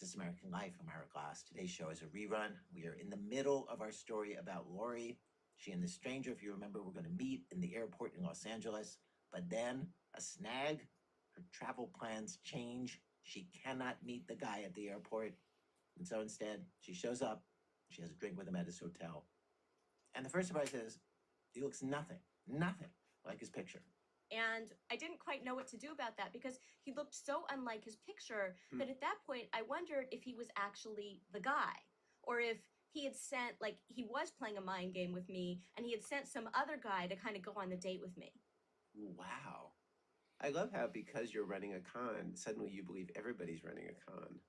This American Life. I'm Eric Glass. Today's show is a rerun. We are in the middle of our story about Lori. She and the stranger, if you remember, were going to meet in the airport in Los Angeles. But then a snag. Her travel plans change. She cannot meet the guy at the airport. And so instead, she shows up. She has a drink with him at his hotel. And the first surprise is, he looks nothing like his picture. And I didn't quite know what to do about that because he looked so unlike his picture that at that point I wondered if he was actually the guy, or if he had sent, like, he was playing a mind game with me and he had sent some other guy to kind of go on the date with me. Wow. I love how because you're running a con, suddenly you believe everybody's running a con.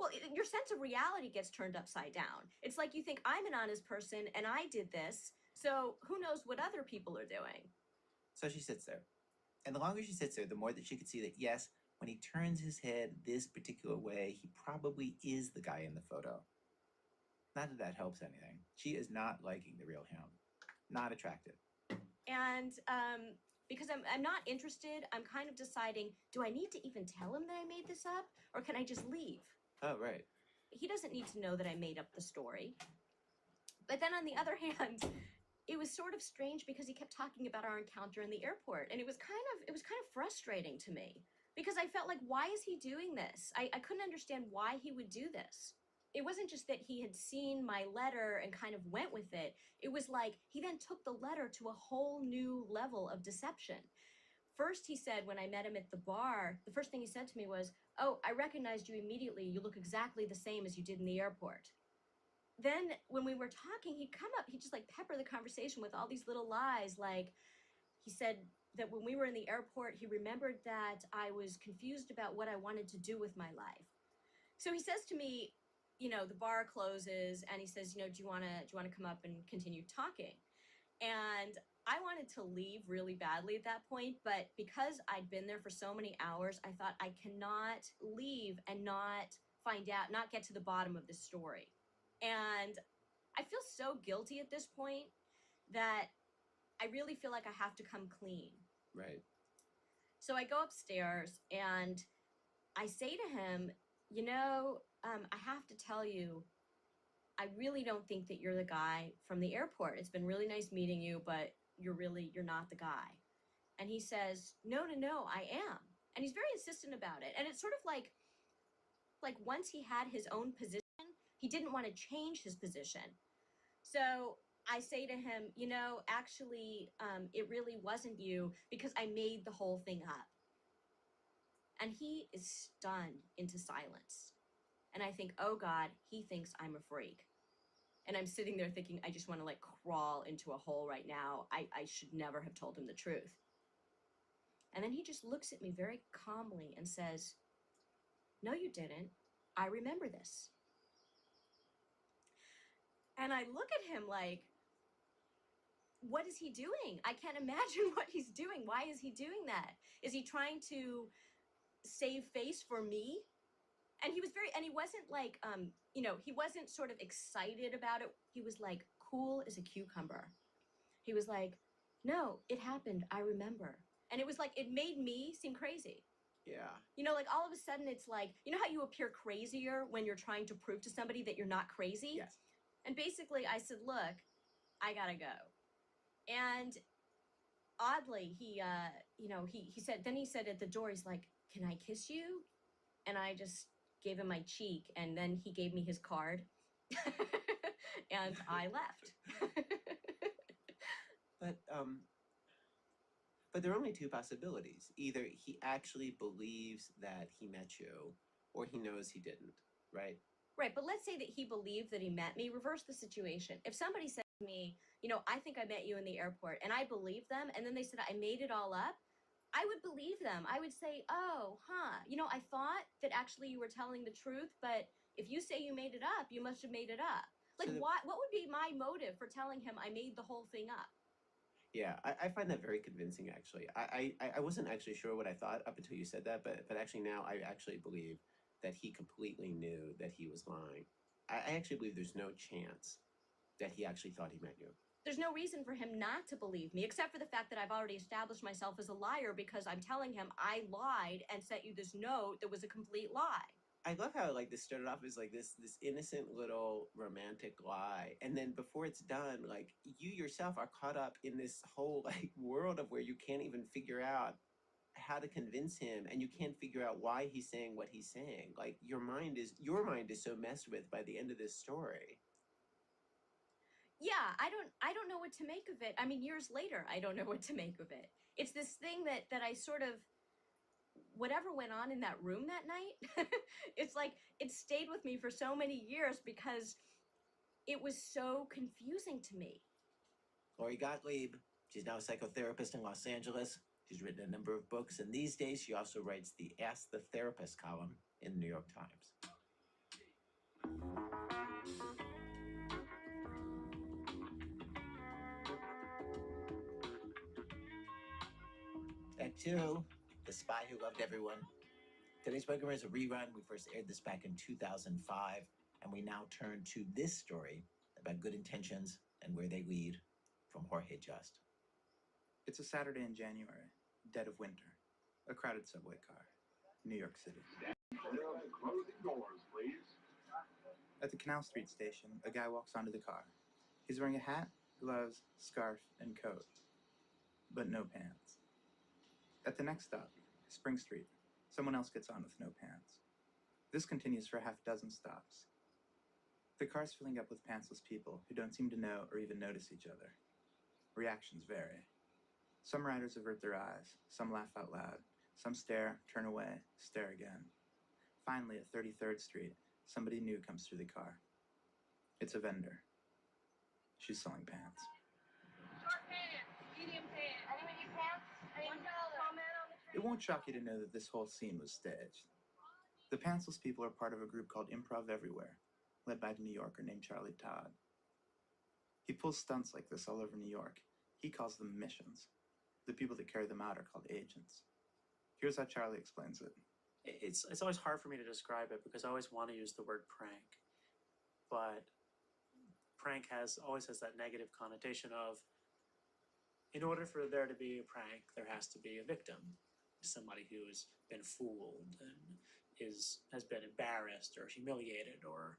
Well, your sense of reality gets turned upside down. It's like you think I'm an honest person and I did this, so who knows what other people are doing. So she sits there. And the longer she sits there, the more that she could see that, yes, when he turns his head this particular way, he probably is the guy in the photo. Not that that helps anything. She is not liking the real him. Not attractive. And because I'm not interested, I'm kind of deciding, do I need to even tell him that I made this up, or can I just leave? Oh, right. He doesn't need to know that I made up the story. But then on the other hand, it was sort of strange because he kept talking about our encounter in the airport, and it was kind of frustrating to me because I felt like, why is he doing this? I couldn't understand why he would do this. It wasn't just that he had seen my letter and kind of went with it. It was like he then took the letter to a whole new level of deception. First, he said when I met him at the bar, the first thing he said to me was, "Oh, I recognized you immediately. You look exactly the same as you did in the airport." Then when we were talking, he'd come up, he'd just like pepper the conversation with all these little lies. Like he said that when we were in the airport, he remembered that I was confused about what I wanted to do with my life. So he says to me, you know, the bar closes and he says, you know, do you want to come up and continue talking? And I wanted to leave really badly at that point, but because I'd been there for so many hours, I thought I cannot leave and not find out, not get to the bottom of this story. And I feel so guilty at this point that I really feel like I have to come clean. Right. So I go upstairs and I say to him, you know, I have to tell you, I really don't think that you're the guy from the airport. It's been really nice meeting you, but you're not the guy. And he says, no, I am. And he's very insistent about it. And it's sort of like once he had his own position, he didn't want to change his position. So I say to him, you know, actually, it really wasn't you because I made the whole thing up. And he is stunned into silence. And I think, oh God, he thinks I'm a freak. And I'm sitting there thinking, I just want to like crawl into a hole right now. I should never have told him the truth. And then he just looks at me very calmly and says, no, you didn't. I remember this. And I look at him like, what is he doing? I can't imagine what he's doing. Why is he doing that? Is he trying to save face for me? And he was and he wasn't like, he wasn't sort of excited about it. He was like cool as a cucumber. He was like, no, it happened. I remember. And it was like, it made me seem crazy. Yeah. Like all of a sudden it's like, you know how you appear crazier when you're trying to prove to somebody that you're not crazy? Yes. And basically I said, look, I gotta go. And oddly, he said at the door, he's like, can I kiss you? And I just gave him my cheek, and then he gave me his card. And I left. But there are only two possibilities. Either he actually believes that he met you, or he knows he didn't, right? Right, but let's say that he believed that he met me. Reverse the situation. If somebody said to me, I think I met you in the airport, and I believed them, and then they said I made it all up, I would believe them. I would say, oh, huh, I thought that actually you were telling the truth, but if you say you made it up, you must have made it up. Like, what would be my motive for telling him I made the whole thing up? Yeah, I find that very convincing, actually. I wasn't actually sure what I thought up until you said that, but actually now I actually believe that he completely knew that he was lying. I actually believe there's no chance that he actually thought he met you. There's no reason for him not to believe me, except for the fact that I've already established myself as a liar because I'm telling him I lied and sent you this note that was a complete lie. I love how this started off as this innocent little romantic lie, and then before it's done, you yourself are caught up in this whole world of where you can't even figure out how to convince him, and you can't figure out why he's saying what he's saying. Your mind is so messed with by the end of this story. Yeah, I don't know what to make of it. I mean, years later, I don't know what to make of it. It's this thing that I sort of, whatever went on in that room that night, it's like it stayed with me for so many years because it was so confusing to me. Lori Gottlieb, she's now a psychotherapist in Los Angeles. She's written a number of books, and these days she also writes the Ask the Therapist column in the New York Times. Act 2, The Spy Who Loved Everyone. Today's program is a rerun. We first aired this back in 2005, and we now turn to this story about good intentions and where they lead from Jorge Just. It's a Saturday in January, dead of winter, a crowded subway car, New York City. Closing doors, please. At the Canal Street station, a guy walks onto the car. He's wearing a hat, gloves, scarf, and coat, but no pants. At the next stop, Spring Street, someone else gets on with no pants. This continues for a half dozen stops. The car's filling up with pantsless people who don't seem to know or even notice each other. Reactions vary. Some riders avert their eyes, some laugh out loud, some stare, turn away, stare again. Finally, at 33rd Street, somebody new comes through the car. It's a vendor. She's selling pants. Short pants, medium pants. Anyone need pants? $1. It won't shock you to know that this whole scene was staged. The pantsless people are part of a group called Improv Everywhere, led by a New Yorker named Charlie Todd. He pulls stunts like this all over New York. He calls them missions. The people that carry them out are called agents. Here's how Charlie explains it. It's always hard for me to describe it because I always want to use the word prank, but prank always has that negative connotation of, in order for there to be a prank, there has to be a victim, somebody who's been fooled and has been embarrassed or humiliated or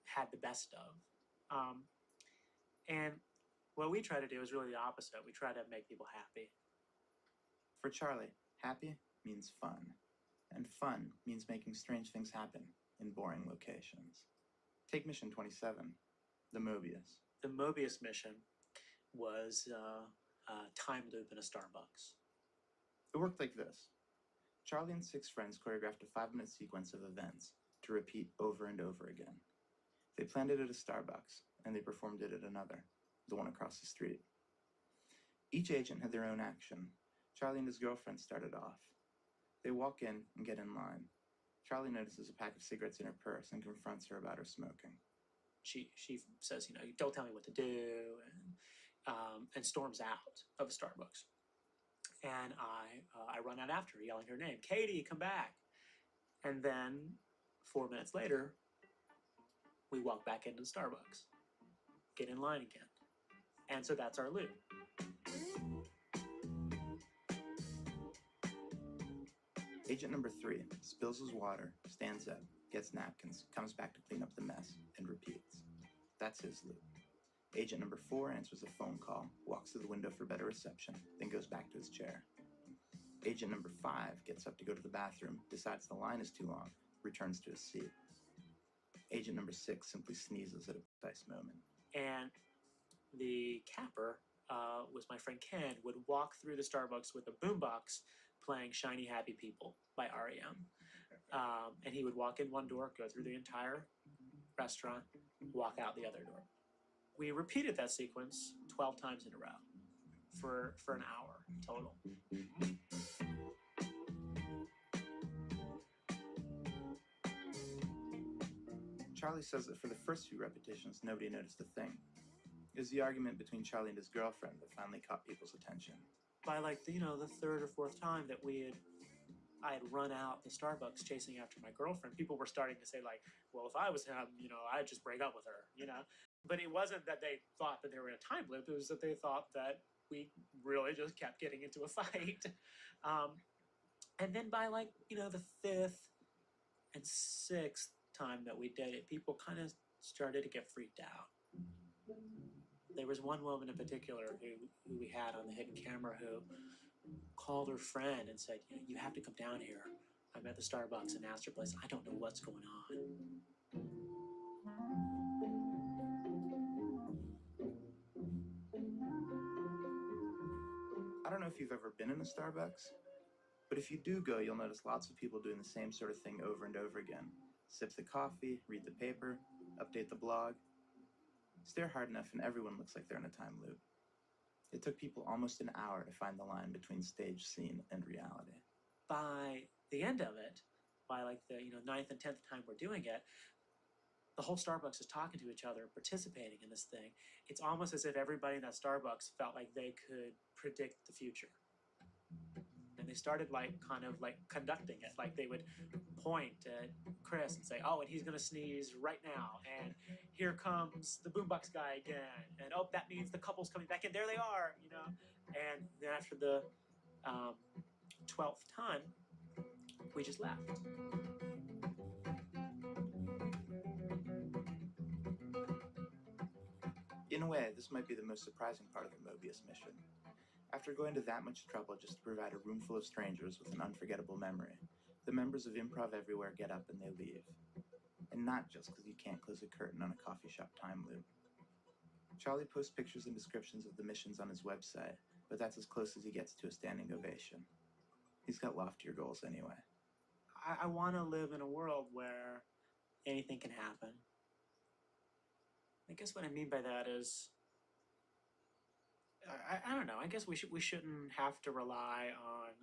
had the best of. And what we try to do is really the opposite. We try to make people happy. For Charlie, happy means fun. And fun means making strange things happen in boring locations. Take Mission 27, the Mobius. The Mobius mission was a time loop in a Starbucks. It worked like this. Charlie and 6 friends choreographed a 5-minute sequence of events to repeat over and over again. They planned it at a Starbucks, and they performed it at another, the one across the street. Each agent had their own action. Charlie and his girlfriend started off. They walk in and get in line. Charlie notices a pack of cigarettes in her purse and confronts her about her smoking. She says, you know, don't tell me what to do, and storms out of the Starbucks. And I run out after her, yelling her name, Katie, come back. And then 4 minutes later, we walk back into the Starbucks, get in line again. And so that's our loop. Agent number 3 spills his water, stands up, gets napkins, comes back to clean up the mess, and repeats. That's his loop. Agent number 4 answers a phone call, walks to the window for better reception, then goes back to his chair. Agent number 5 gets up to go to the bathroom, decides the line is too long, returns to his seat. Agent number 6 simply sneezes at a precise moment. And the capper was my friend Ken, would walk through the Starbucks with a boombox playing Shiny Happy People by REM. And he would walk in one door, go through the entire restaurant, walk out the other door. We repeated that sequence 12 times in a row for an hour total. Charlie says that for the first few repetitions, nobody noticed a thing. It was the argument between Charlie and his girlfriend that finally caught people's attention. By like the third or fourth time that I had run out the Starbucks chasing after my girlfriend, people were starting to say like, well, if I was him, I'd just break up with her, But it wasn't that they thought that they were in a time loop. It was that they thought that we really just kept getting into a fight. And then by the 5th and 6th time that we did it, people kind of started to get freaked out. There was one woman in particular who we had on the hidden camera who called her friend and said, you have to come down here. I'm at the Starbucks and asked her place. I don't know what's going on. I don't know if you've ever been in a Starbucks, but if you do go, you'll notice lots of people doing the same sort of thing over and over again. Sip the coffee, read the paper, update the blog. Stare hard enough and everyone looks like they're in a time loop. It took people almost an hour to find the line between stage, scene, and reality. By the end of it, by the 9th and 10th time we're doing it, the whole Starbucks is talking to each other, participating in this thing. It's almost as if everybody in that Starbucks felt like they could predict the future. And they started conducting it. Like they would point at Chris and say, oh, and he's gonna sneeze right now. And here comes the boombox guy again. And oh, that means the couple's coming back in. There they are, And then after the 12th time, we just left. In a way, this might be the most surprising part of the Mobius mission. After going to that much trouble just to provide a room full of strangers with an unforgettable memory, the members of Improv Everywhere get up and they leave. And not just because you can't close a curtain on a coffee shop time loop. Charlie posts pictures and descriptions of the missions on his website, but that's as close as he gets to a standing ovation. He's got loftier goals anyway. I want to live in a world where anything can happen. I guess what I mean by that is, I don't know. I guess we shouldn't have to rely on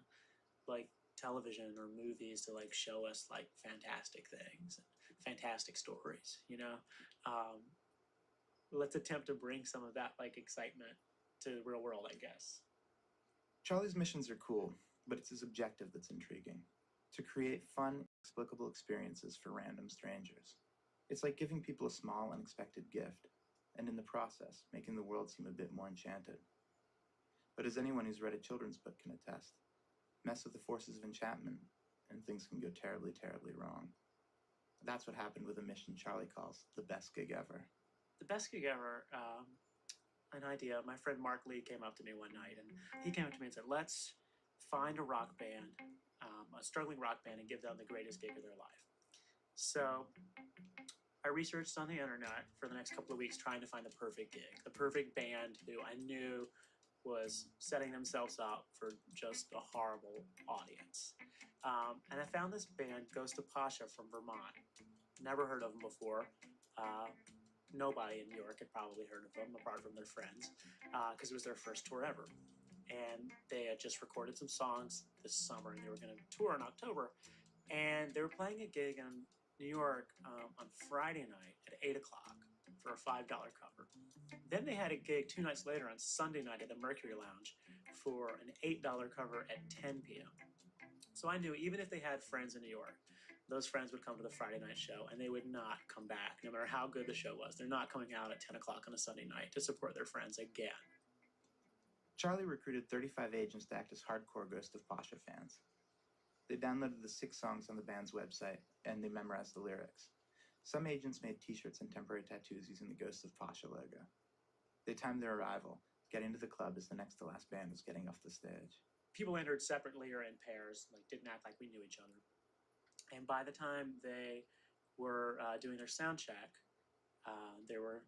television or movies to show us fantastic things and fantastic stories. Let's attempt to bring some of that excitement to the real world, I guess. Charlie's missions are cool, but it's his objective that's intriguing. To create fun, inexplicable experiences for random strangers. It's like giving people a small, unexpected gift, and in the process, making the world seem a bit more enchanted. But as anyone who's read a children's book can attest, mess with the forces of enchantment, and things can go terribly, terribly wrong. That's what happened with a mission Charlie calls the best gig ever. The best gig ever, an idea. My friend Mark Lee came up to me one night, and he came up to me and said, let's find a rock band, a struggling rock band, and give them the greatest gig of their life. So I researched on the internet for the next couple of weeks trying to find the perfect gig, the perfect band who I knew was setting themselves up for just a horrible audience. And I found this band, Ghost of Pasha from Vermont. Never heard of them before. Nobody in New York had probably heard of them, apart from their friends, because it was their first tour ever. And they had just recorded some songs this summer, and they were going to tour in October. And they were playing a gig in New York on Friday night at 8 o'clock for a $5 cover. Then they had a gig 2 nights later on Sunday night at the Mercury Lounge for an $8 cover at 10 p.m. So I knew even if they had friends in New York, those friends would come to the Friday night show and they would not come back, no matter how good the show was. They're not coming out at 10 o'clock on a Sunday night to support their friends again. Charlie recruited 35 agents to act as hardcore Ghost of Pasha fans. They downloaded the 6 songs on the band's website, and they memorized the lyrics. Some agents made t-shirts and temporary tattoos using the Ghost of Pasha logo. They timed their arrival, getting to the club as the next to last band was getting off the stage. People entered separately or in pairs, like didn't act like we knew each other. And by the time they were doing their sound check, there were,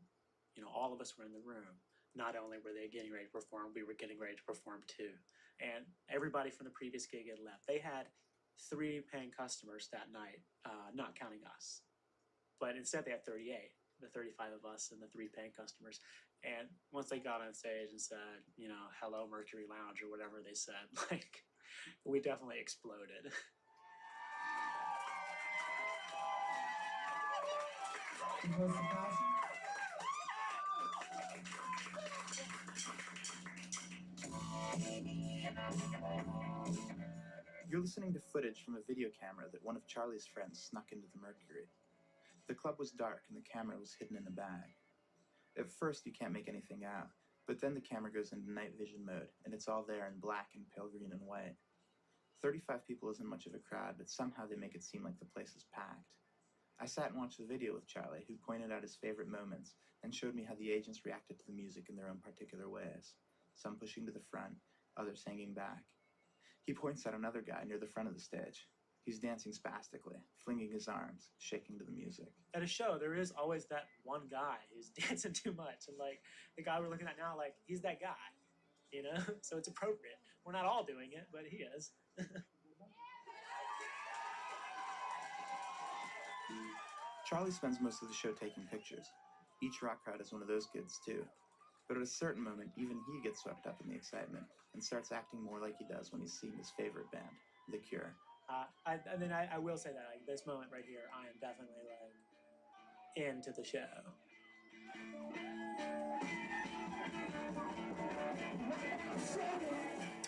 all of us were in the room. Not only were they getting ready to perform, we were getting ready to perform too. And everybody from the previous gig had left. They had 3 paying customers that night, not counting us. But instead they had 38, the 35 of us and the 3 paying customers. And once they got on stage and said, hello Mercury Lounge or whatever they said, like, we definitely exploded. You're listening to footage from a video camera that one of Charlie's friends snuck into the Mercury. The club was dark and the camera was hidden in a bag. At first you can't make anything out, but then the camera goes into night vision mode and it's all there in black and pale green and white. 35 people isn't much of a crowd, but somehow they make it seem like the place is packed. I sat and watched the video with Charlie, who pointed out his favorite moments and showed me how the agents reacted to the music in their own particular ways. Some pushing to the front, others hanging back. He points out another guy near the front of the stage. He's dancing spastically, flinging his arms, shaking to the music. At a show, there is always that one guy who's dancing too much. And like the guy we're looking at now, like he's that guy, So it's appropriate. We're not all doing it, but he is. Charlie spends most of the show taking pictures. Each rock crowd is one of those kids too. But at a certain moment, even he gets swept up in the excitement and starts acting more like he does when he's seeing his favorite band, The Cure. I will say that, like, this moment right here, I am definitely, like, into the show.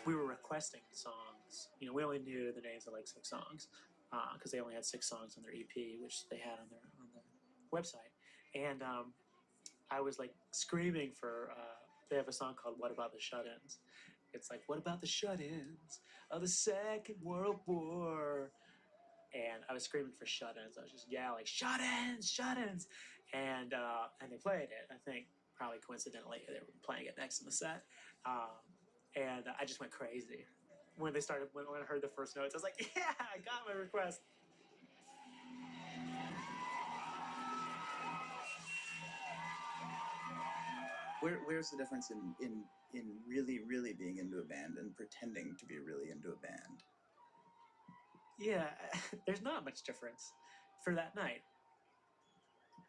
We were requesting songs. We only knew the names of, like, 6 songs, because they only had 6 songs on their EP, which they had on the website. And I was, like, screaming for, they have a song called What About the Shut-Ins? It's like, what about the shut-ins of the Second World War? And I was screaming for shut-ins. I was just yelling, shut-ins, shut-ins. And they played it. I think probably coincidentally they were playing it next in the set. And I just went crazy. When I heard the first notes, I was like, yeah, I got my request. Where's the difference in really, really being into a band and pretending to be really into a band? Yeah, there's not much difference for that night.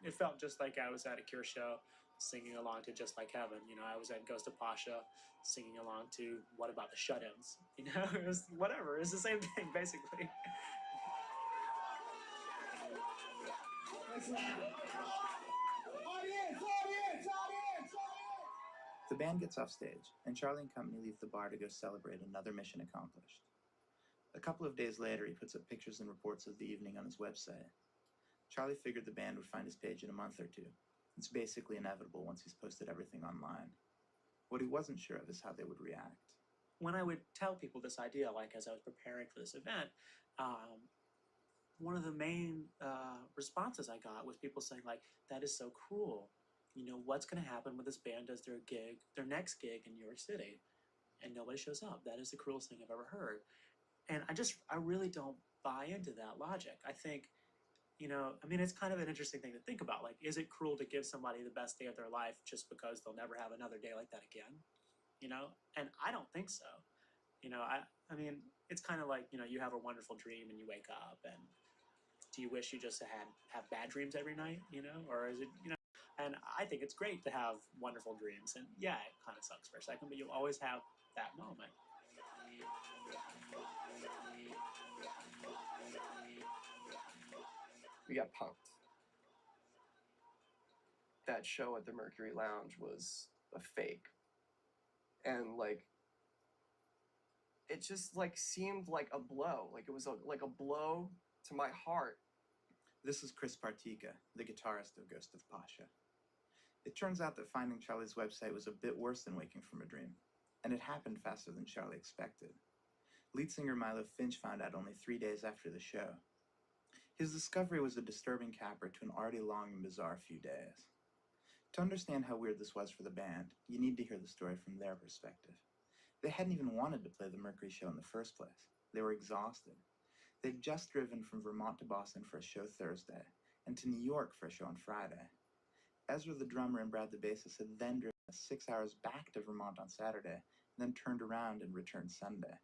It felt just like I was at a Cure show singing along to Just Like Heaven. I was at Ghost of Pasha singing along to What About the Shut-Ins? It was whatever. It's the same thing, basically. The band gets off stage, and Charlie and company leave the bar to go celebrate another mission accomplished. A couple of days later, he puts up pictures and reports of the evening on his website. Charlie figured the band would find his page in a month or 2. It's basically inevitable once he's posted everything online. What he wasn't sure of is how they would react. When I would tell people this idea, like as I was preparing for this event, one of the main responses I got was people saying, like, that is so cruel. What's going to happen when this band does their next gig in New York City, and nobody shows up? That is the cruelest thing I've ever heard. And I really don't buy into that logic. I think, it's kind of an interesting thing to think about. Like, is it cruel to give somebody the best day of their life just because they'll never have another day like that again? And I don't think so. It's kind of like, you have a wonderful dream and you wake up, and do you wish you just have bad dreams every night, or is it, and I think it's great to have wonderful dreams, and yeah, it kind of sucks for a second, but you'll always have that moment. we got punked. That show at the Mercury Lounge was a fake. And like it just like seemed like a blow. Like it was like a blow to my heart. This is Chris Partika, the guitarist of Ghost of Pasha. It turns out that finding Charlie's website was a bit worse than waking from a dream, and it happened faster than Charlie expected. Lead singer Milo Finch found out only 3 days after the show. His discovery was a disturbing capper to an already long and bizarre few days. To understand how weird this was for the band, you need to hear the story from their perspective. They hadn't even wanted to play the Mercury show in the first place. They were exhausted. They'd just driven from Vermont to Boston for a show Thursday, and to New York for a show on Friday. Ezra the drummer and Brad the bassist had then driven 6 hours back to Vermont on Saturday, and then turned around and returned Sunday.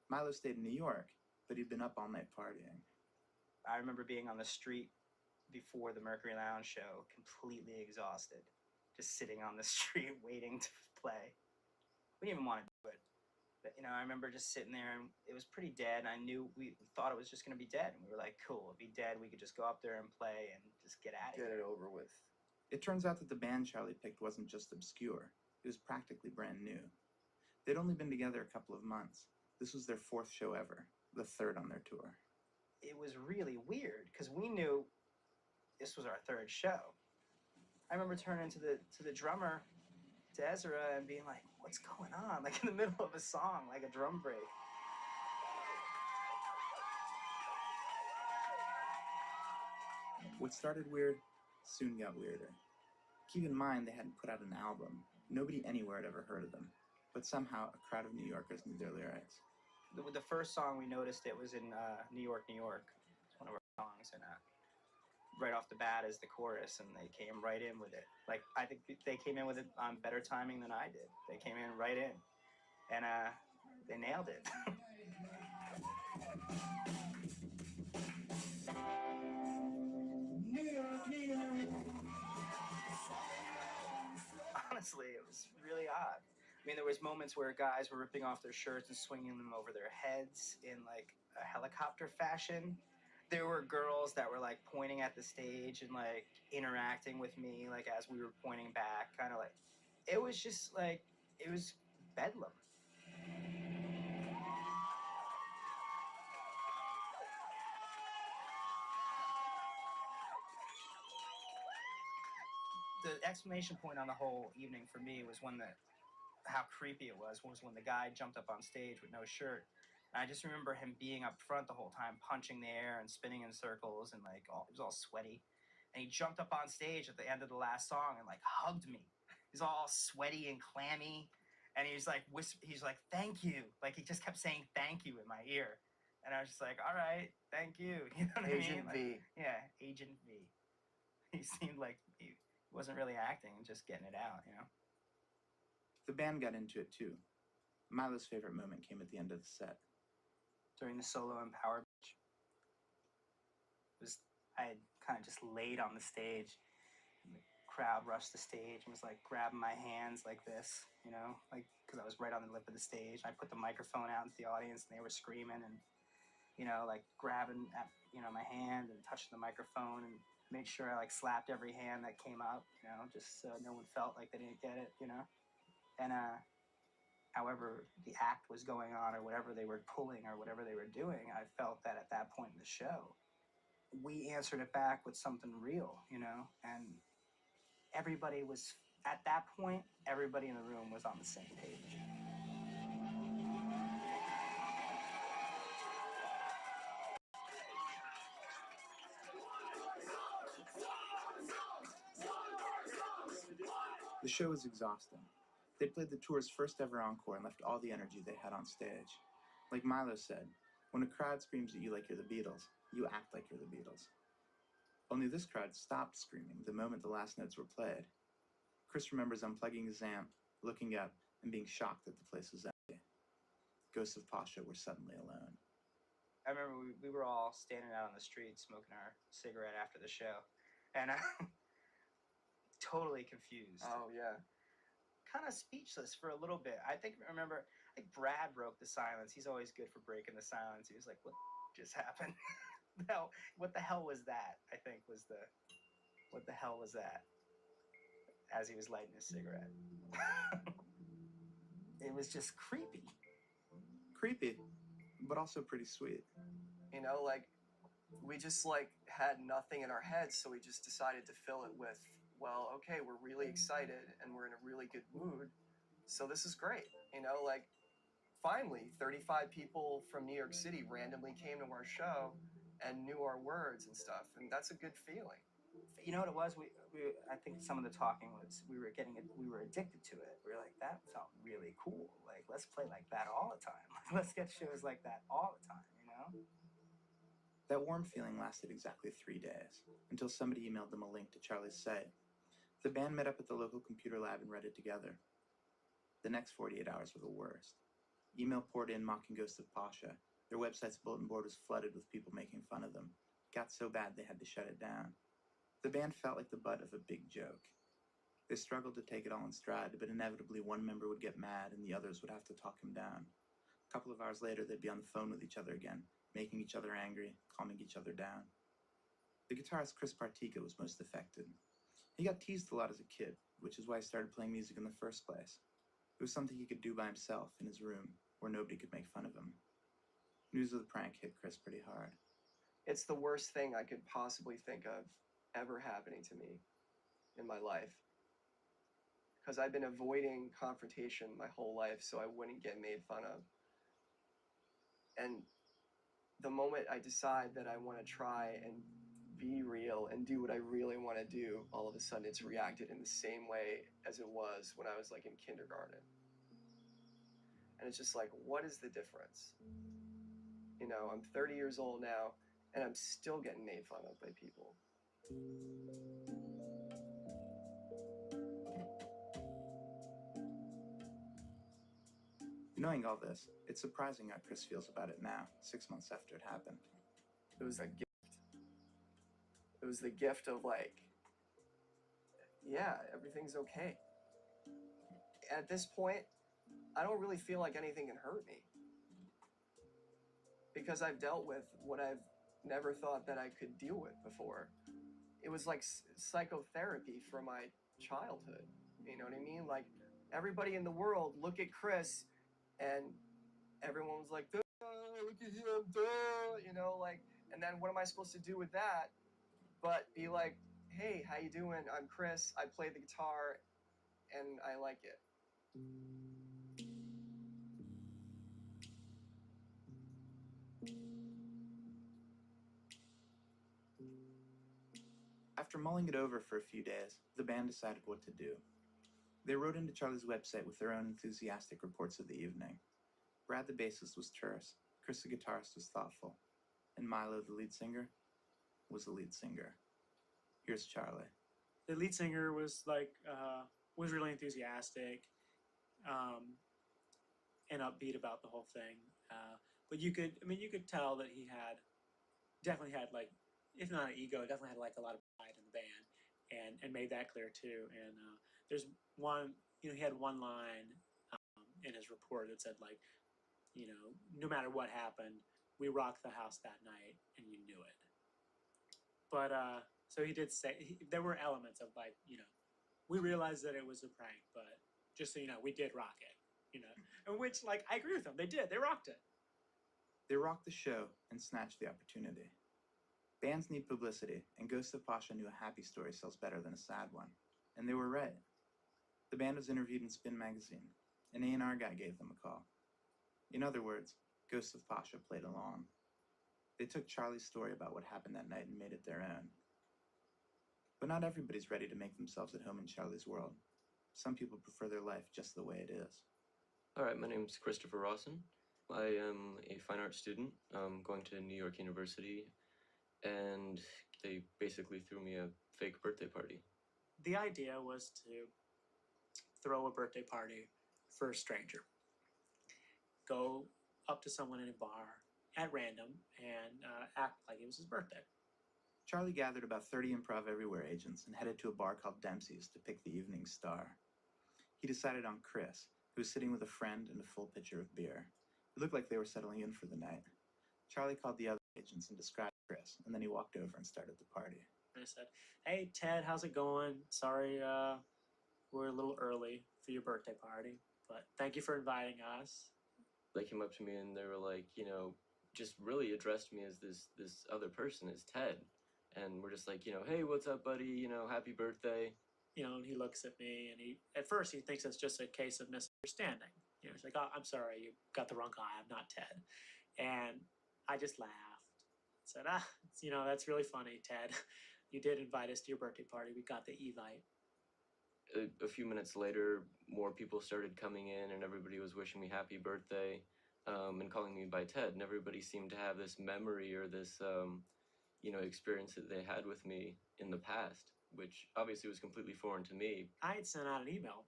Milo stayed in New York, but he'd been up all night partying. I remember being on the street before the Mercury Lounge show, completely exhausted, just sitting on the street waiting to play. We didn't even want to do it. But, you know, I remember just sitting there and it was pretty dead. And I knew we thought it was just going to be dead. And we were like, cool, it'd be dead. We could just go up there and play and just get at it. Get it over with. It turns out that the band Charlie picked wasn't just obscure. It was practically brand new. They'd only been together a couple of months. This was their 4th show ever, the 3rd on their tour. It was really weird because we knew this was our 3rd show. I remember turning to the drummer, to Ezra, and being like, what's going on? Like in the middle of a song, like a drum break. What started weird soon got weirder. Keep in mind they hadn't put out an album. Nobody anywhere had ever heard of them. But somehow a crowd of New Yorkers knew their lyrics. The first song we noticed it was in New York, New York. It's one of our songs, and right off the bat is the chorus, and they came right in with it. Like, I think they came in with it on better timing than I did. They came in right in, and they nailed it. Honestly, it was really odd. I mean, there was moments where guys were ripping off their shirts and swinging them over their heads in like a helicopter fashion. There were girls that were like pointing at the stage and like interacting with me, like as we were pointing back, kind of like, it was just like, it was bedlam. The exclamation point on the whole evening for me was how creepy it was when the guy jumped up on stage with no shirt. And I just remember him being up front the whole time, punching the air and spinning in circles, and like he was all sweaty. And he jumped up on stage at the end of the last song and like hugged me. He's all sweaty and clammy, and he's like thank you. Like he just kept saying thank you in my ear, and I was just like, all right, thank you. You know what Agent I mean? V. Yeah, Agent V. He seemed like he wasn't really acting, just getting it out, you know. The band got into it too. Milo's favorite moment came at the end of the set. During the solo in Power Beach, I had kind of just laid on the stage. And the crowd rushed the stage and was like grabbing my hands like this, you know, like because I was right on the lip of the stage. I put the microphone out into the audience and they were screaming and, you know, like grabbing at, you know, my hand and touching the microphone and made sure I like slapped every hand that came up, you know, just so no one felt like they didn't get it, you know. And however the act was going on or whatever they were pulling or whatever they were doing, I felt that at that point in the show, we answered it back with something real, you know, and everybody was, at that point, everybody in the room was on the same page. The show was exhausting. They played the tour's first ever encore and left all the energy they had on stage. Like Milo said, when a crowd screams at you like you're the Beatles, you act like you're the Beatles. Only this crowd stopped screaming the moment the last notes were played. Chris remembers unplugging his amp, looking up, and being shocked that the place was empty. Ghosts of Pasha were suddenly alone. I remember we were all standing out on the street smoking our cigarette after the show, and totally confused. Oh, yeah. Kind of speechless for a little bit. I remember Brad broke the silence. He's always good for breaking the silence. He was like, what just happened? No, what the hell was that? I think was the, what the hell was that? As he was lighting his cigarette. It was just creepy. Creepy, but also pretty sweet. You know, like, we just like had nothing in our heads, so we just decided to fill it with, well, okay, we're really excited and we're in a really good mood, so this is great. You know, like, finally 35 people from New York City randomly came to our show and knew our words and stuff, and that's a good feeling. You know what it was? We I think some of the talking was we were addicted to it. We were like, that felt really cool. Like, let's play like that all the time. Let's get shows like that all the time, you know? That warm feeling lasted exactly 3 days, until somebody emailed them a link to Charlie's site. The band met up at the local computer lab and read it together. The next 48 hours were the worst. Email poured in mocking Ghost of Pasha. Their website's bulletin board was flooded with people making fun of them. It got so bad they had to shut it down. The band felt like the butt of a big joke. They struggled to take it all in stride, but inevitably one member would get mad and the others would have to talk him down. A couple of hours later, they'd be on the phone with each other again, making each other angry, calming each other down. The guitarist Chris Partika was most affected. He got teased a lot as a kid, which is why he started playing music in the first place. It was something he could do by himself in his room, where nobody could make fun of him. News of the prank hit Chris pretty hard. It's the worst thing I could possibly think of ever happening to me in my life. Because I've been avoiding confrontation my whole life so I wouldn't get made fun of. And the moment I decide that I want to try and be real and do what I really want to do, all of a sudden it's reacted in the same way as it was when I was like in kindergarten. And it's just like, what is the difference? You know, I'm 30 years old now and I'm still getting made fun of by people. Knowing all this, it's surprising how Chris feels about it now, 6 months after it happened. It was a gift. It was the gift of like, yeah, everything's okay. At this point, I don't really feel like anything can hurt me. Because I've dealt with what I've never thought that I could deal with before. It was like psychotherapy for my childhood. You know what I mean? Like, everybody in the world look at Chris and everyone was like, duh, look at him, duh, you know, like, and then what am I supposed to do with that but be like, hey, how you doing? I'm Chris, I play the guitar, and I like it. After mulling it over for a few days, the band decided what to do. They wrote into Charlie's website with their own enthusiastic reports of the evening. Brad the bassist was terse, Chris the guitarist was thoughtful, and Milo the lead singer was the lead singer. Here's Charlie. The lead singer was like was really enthusiastic and upbeat about the whole thing. But you could tell that he definitely had like, if not an ego, definitely had like a lot of pride in the band, and made that clear too. And there's one, he had one line in his report that said like, no matter what happened, we rocked the house that night, and you knew it. But so he did say there were elements of like, we realized that it was a prank, but just so you know, we did rock it, and which, like, I agree with them. They did. They rocked it. They rocked the show and snatched the opportunity. Bands need publicity, and Ghost of Pasha knew a happy story sells better than a sad one. And they were right. The band was interviewed in Spin magazine. An A&R guy gave them a call. In other words, Ghost of Pasha played along. They took Charlie's story about what happened that night and made it their own. But not everybody's ready to make themselves at home in Charlie's world. Some people prefer their life just the way it is. All right, my name's Christopher Rawson. I am a fine art student. I'm going to New York University, and they basically threw me a fake birthday party. The idea was to throw a birthday party for a stranger. Go up to someone in a bar at random and act like it was his birthday. Charlie gathered about 30 Improv Everywhere agents and headed to a bar called Dempsey's to pick the evening star. He decided on Chris, who was sitting with a friend and a full pitcher of beer. It looked like they were settling in for the night. Charlie called the other agents and described Chris, and then he walked over and started the party. And I said, "Hey Ted, how's it going? Sorry, we're a little early for your birthday party, but thank you for inviting us." They came up to me and they were like, you know, just really addressed me as this other person, as Ted, and we're just like, you know, hey, what's up, buddy? You know, happy birthday. You know, and he looks at me, and at first he thinks it's just a case of misunderstanding. You know, he's like, "Oh, I'm sorry, you got the wrong guy. I'm not Ted." And I just laughed. Said, you know, that's really funny, Ted. You did invite us to your birthday party. We got the Evite. A few minutes later, more people started coming in, and everybody was wishing me happy birthday, and calling me by Ted. And everybody seemed to have this memory or this, you know, experience that they had with me in the past, which obviously was completely foreign to me. I had sent out an email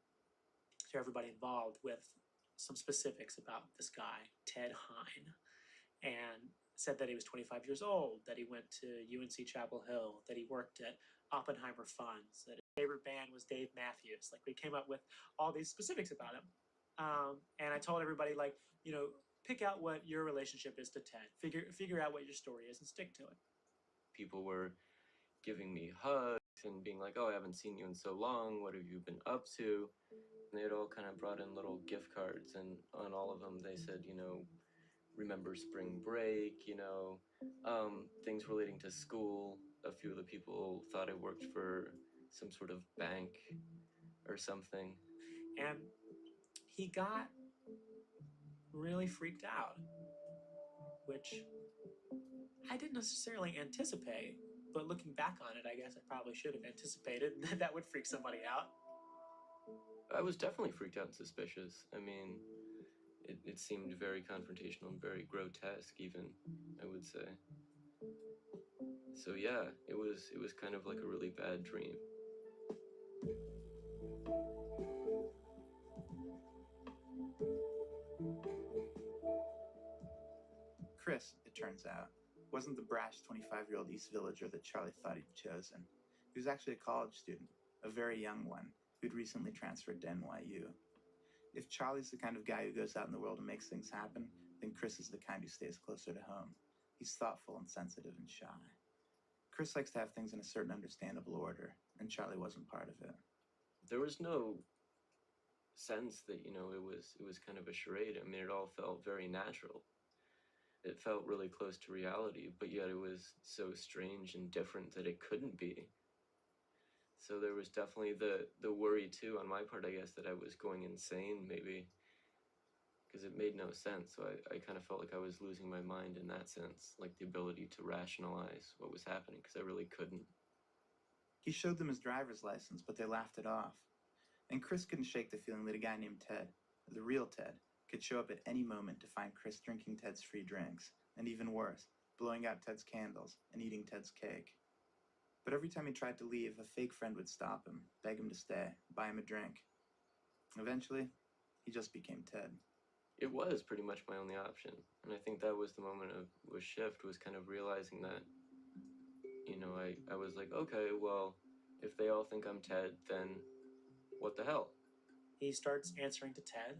to everybody involved with some specifics about this guy, Ted Hine, and said that he was 25 years old, that he went to UNC Chapel Hill, that he worked at Oppenheimer Funds, that his favorite band was Dave Matthews. Like, we came up with all these specifics about him. And I told everybody, like, you know, pick out what your relationship is to Ted. Figure out what your story is and stick to it. People were giving me hugs and being like, oh, I haven't seen you in so long. What have you been up to? And they had all kind of brought in little gift cards, and on all of them they said, you know, remember spring break, you know, things relating to school. A few of the people thought I worked for some sort of bank or something. And he got really freaked out, which I didn't necessarily anticipate, but looking back on it, I guess I probably should have anticipated that would freak somebody out. I was definitely freaked out and suspicious. I mean, it seemed very confrontational and very grotesque even, I would say. So yeah, it was kind of like a really bad dream. Chris, it turns out, wasn't the brash 25-year-old East Villager that Charlie thought he'd chosen. He was actually a college student, a very young one, who'd recently transferred to NYU. If Charlie's the kind of guy who goes out in the world and makes things happen, then Chris is the kind who stays closer to home. He's thoughtful and sensitive and shy. Chris likes to have things in a certain understandable order, and Charlie wasn't part of it. There was no sense that, you know, it was kind of a charade. I mean, it all felt very natural. It felt really close to reality, but yet it was so strange and different that it couldn't be. So there was definitely the worry too on my part, I guess, that I was going insane maybe, because it made no sense. So I kind of felt like I was losing my mind in that sense, like the ability to rationalize what was happening, because I really couldn't. He showed them his driver's license, but they laughed it off. And Chris couldn't shake the feeling that a guy named Ted, the real Ted, could show up at any moment to find Chris drinking Ted's free drinks, and even worse, blowing out Ted's candles and eating Ted's cake. But every time he tried to leave, a fake friend would stop him, beg him to stay, buy him a drink. Eventually, he just became Ted. It was pretty much my only option, and I think that was the moment of a shift, was kind of realizing that, you know, I was like, okay, well, if they all think I'm Ted, then what the hell? He starts answering to Ted.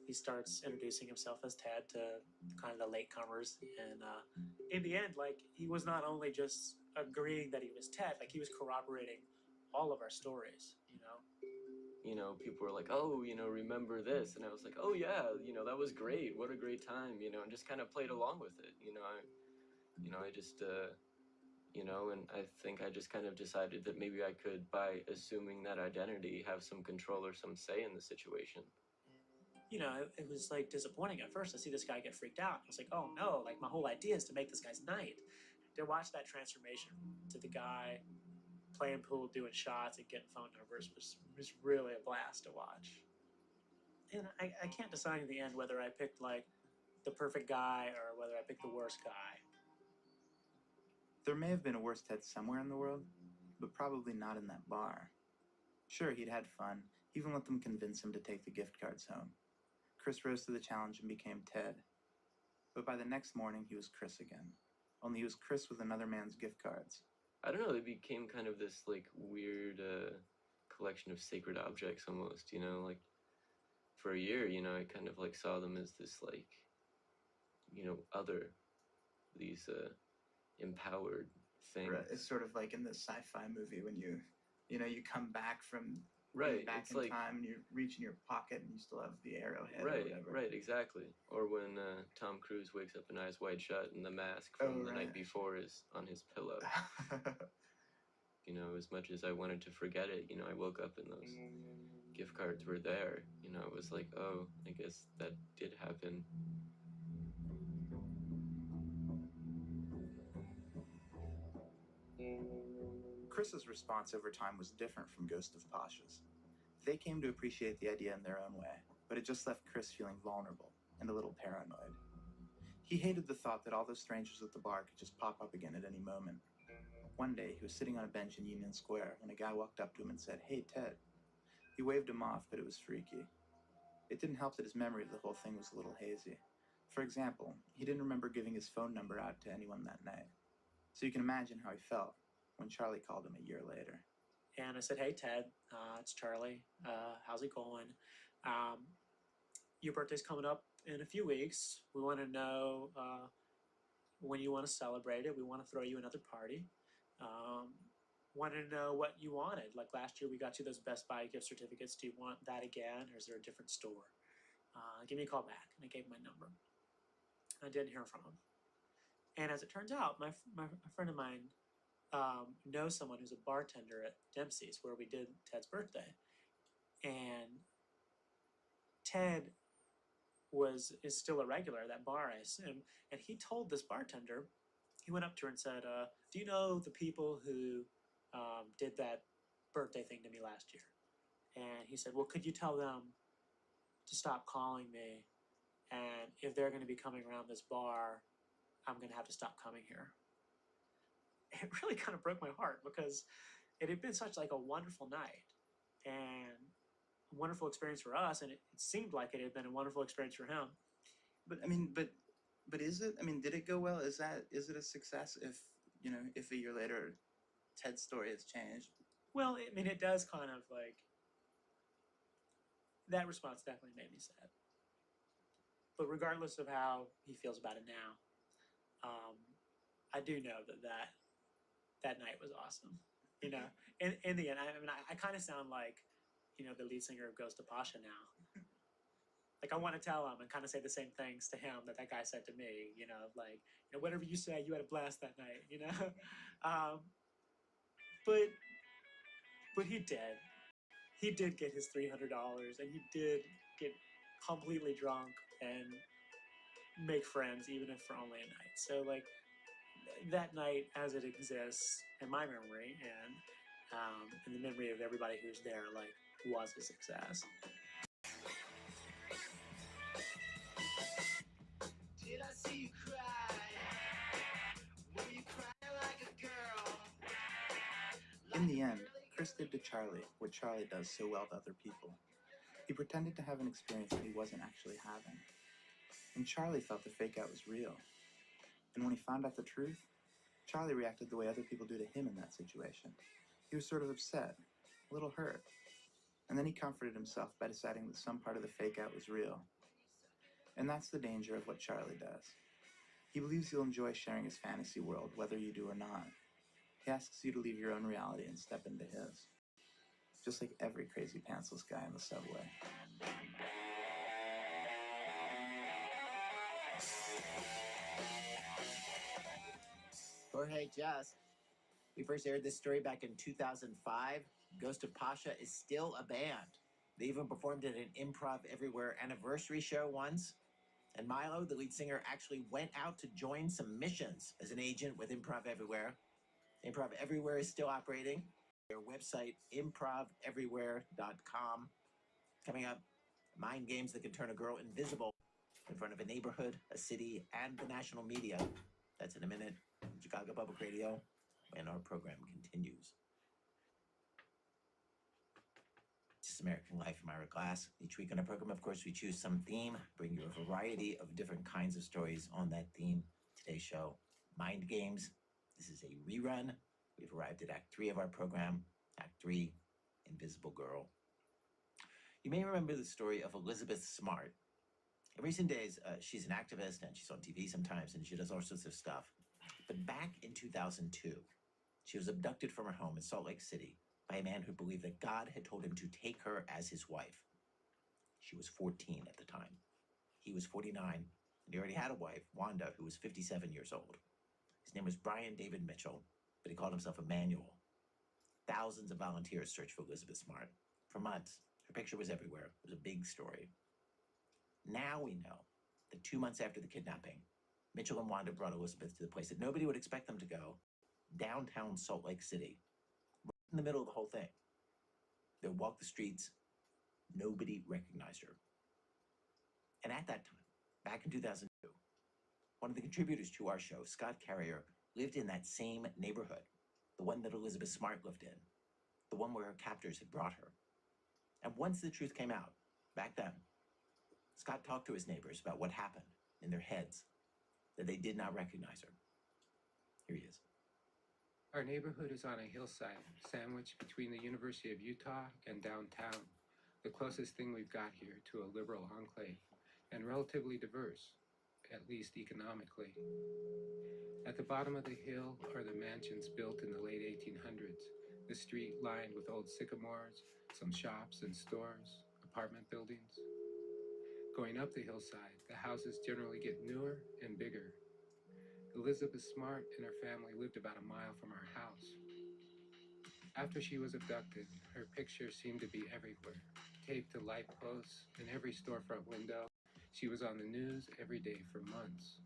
He starts introducing himself as Ted to kind of the latecomers. And in the end, like, he was not only just agreeing that he was Ted, like, he was corroborating all of our stories, you know? You know, people were like, oh, you know, remember this? And I was like, oh yeah, you know, that was great. What a great time, you know, and just kind of played along with it. I just, you know, and I think I just kind of decided that maybe I could, by assuming that identity, have some control or some say in the situation. You know, it was like disappointing at first to see this guy get freaked out. I was like, oh no, like, my whole idea is to make this guy's night. To watch that transformation to the guy playing pool, doing shots, and getting phone numbers was really a blast to watch. And I can't decide in the end whether I picked, like, the perfect guy or whether I picked the worst guy. There may have been a worse Ted somewhere in the world, but probably not in that bar. Sure, he'd had fun, even let them convince him to take the gift cards home. Chris rose to the challenge and became Ted. But by the next morning, he was Chris again. Only he was Chris with another man's gift cards. I don't know, they became kind of this, like, weird collection of sacred objects almost, you know? Like, for a year, you know, I kind of, like, saw them as this, like, you know, other, these empowered thing. Right. It's sort of like in the sci-fi movie when you come back from Right, back it's in like time and you reach in your pocket and you still have the arrowhead or right, whatever. right, exactly. Or when Tom Cruise wakes up in Eyes Wide Shut and the mask from Oh, the night right. before is on his pillow. You know, as much as I wanted to forget it, you know, I woke up and those gift cards were there. You know, it was like, oh, I guess that did happen. Chris's response over time was different from Ghost of Pasha's. They came to appreciate the idea in their own way, but it just left Chris feeling vulnerable and a little paranoid. He hated the thought that all those strangers at the bar could just pop up again at any moment. One day, he was sitting on a bench in Union Square when a guy walked up to him and said, "Hey, Ted." He waved him off, but it was freaky. It didn't help that his memory of the whole thing was a little hazy. For example, he didn't remember giving his phone number out to anyone that night. So you can imagine how he felt when Charlie called him a year later. And I said, "Hey, Ted, it's Charlie. How's it going? Your birthday's coming up in a few weeks. We want to know when you want to celebrate it. We want to throw you another party. Wanted to know what you wanted. Like last year, we got you those Best Buy gift certificates. Do you want that again, or is there a different store? Give me a call back." And I gave him my number. I didn't hear from him. And as it turns out, a friend of mine knows someone who's a bartender at Dempsey's, where we did Ted's birthday. And Ted is still a regular at that bar, I assume. And he told this bartender, he went up to her and said, "Do you know the people who did that birthday thing to me last year?" And he said, "Well, could you tell them to stop calling me? And if they're going to be coming around this bar, I'm going to have to stop coming here." It really kind of broke my heart because it had been such like a wonderful night and a wonderful experience for us, and it seemed like it had been a wonderful experience for him. But I mean, but is it? I mean, did it go well? Is it a success if if a year later Ted's story has changed? Well, I mean, it does kind of like that response definitely made me sad. But regardless of how he feels about it now, I do know that night was awesome. You know, in the end, I mean, I kind of sound like, the lead singer of Ghost of Pasha now. Like I want to tell him and kind of say the same things to him that guy said to me. Whatever you say, you had a blast that night. But he did. He did get his $300, and he did get completely drunk and make friends, even if for only a night. So like that night, as it exists in my memory and in the memory of everybody who's there, like was a success. Did I see you cry? Were you crying like a girl? In the end, Chris did to Charlie what Charlie does so well to other people. He pretended to have an experience that he wasn't actually having. And Charlie thought the fake out was real. And when he found out the truth, Charlie reacted the way other people do to him in that situation. He was sort of upset, a little hurt. And then he comforted himself by deciding that some part of the fake out was real. And that's the danger of what Charlie does. He believes you'll enjoy sharing his fantasy world, whether you do or not. He asks you to leave your own reality and step into his. Just like every crazy pantsless guy in the subway. Jorge, Jess. We first aired this story back in 2005. Ghost of Pasha is still a band. They even performed at an Improv Everywhere anniversary show once. And Milo, the lead singer, actually went out to join some missions as an agent with Improv Everywhere. Improv Everywhere is still operating. Their website, improveverywhere.com. Coming up, mind games that can turn a girl invisible in front of a neighborhood, a city, and the national media. That's in a minute. Chicago Public Radio, and our program continues. This is American Life from Ira Glass. Each week on our program, of course, we choose some theme, bring you a variety of different kinds of stories on that theme. Today's show, Mind Games. This is a rerun. We've arrived at Act 3 of our program. Act 3, Invisible Girl. You may remember the story of Elizabeth Smart. In recent days, she's an activist and she's on TV sometimes and she does all sorts of stuff. But back in 2002, she was abducted from her home in Salt Lake City by a man who believed that God had told him to take her as his wife. She was 14 at the time. He was 49, and he already had a wife, Wanda, who was 57 years old. His name was Brian David Mitchell, but he called himself Emmanuel. Thousands of volunteers searched for Elizabeth Smart. For months, her picture was everywhere. It was a big story. Now we know that 2 months after the kidnapping, Mitchell and Wanda brought Elizabeth to the place that nobody would expect them to go, downtown Salt Lake City, right in the middle of the whole thing. They walked the streets. Nobody recognized her. And at that time, back in 2002, one of the contributors to our show, Scott Carrier, lived in that same neighborhood, the one that Elizabeth Smart lived in, the one where her captors had brought her. And once the truth came out, back then, Scott talked to his neighbors about what happened in their heads, that they did not recognize her. Here he is. Our neighborhood is on a hillside, sandwiched between the University of Utah and downtown, the closest thing we've got here to a liberal enclave, and relatively diverse, at least economically. At the bottom of the hill are the mansions built in the late 1800s, the street lined with old sycamores, some shops and stores, apartment buildings. Going up the hillside, the houses generally get newer and bigger. Elizabeth Smart and her family lived about a mile from our house. After she was abducted, her picture seemed to be everywhere, taped to light posts in every storefront window. She was on the news every day for months.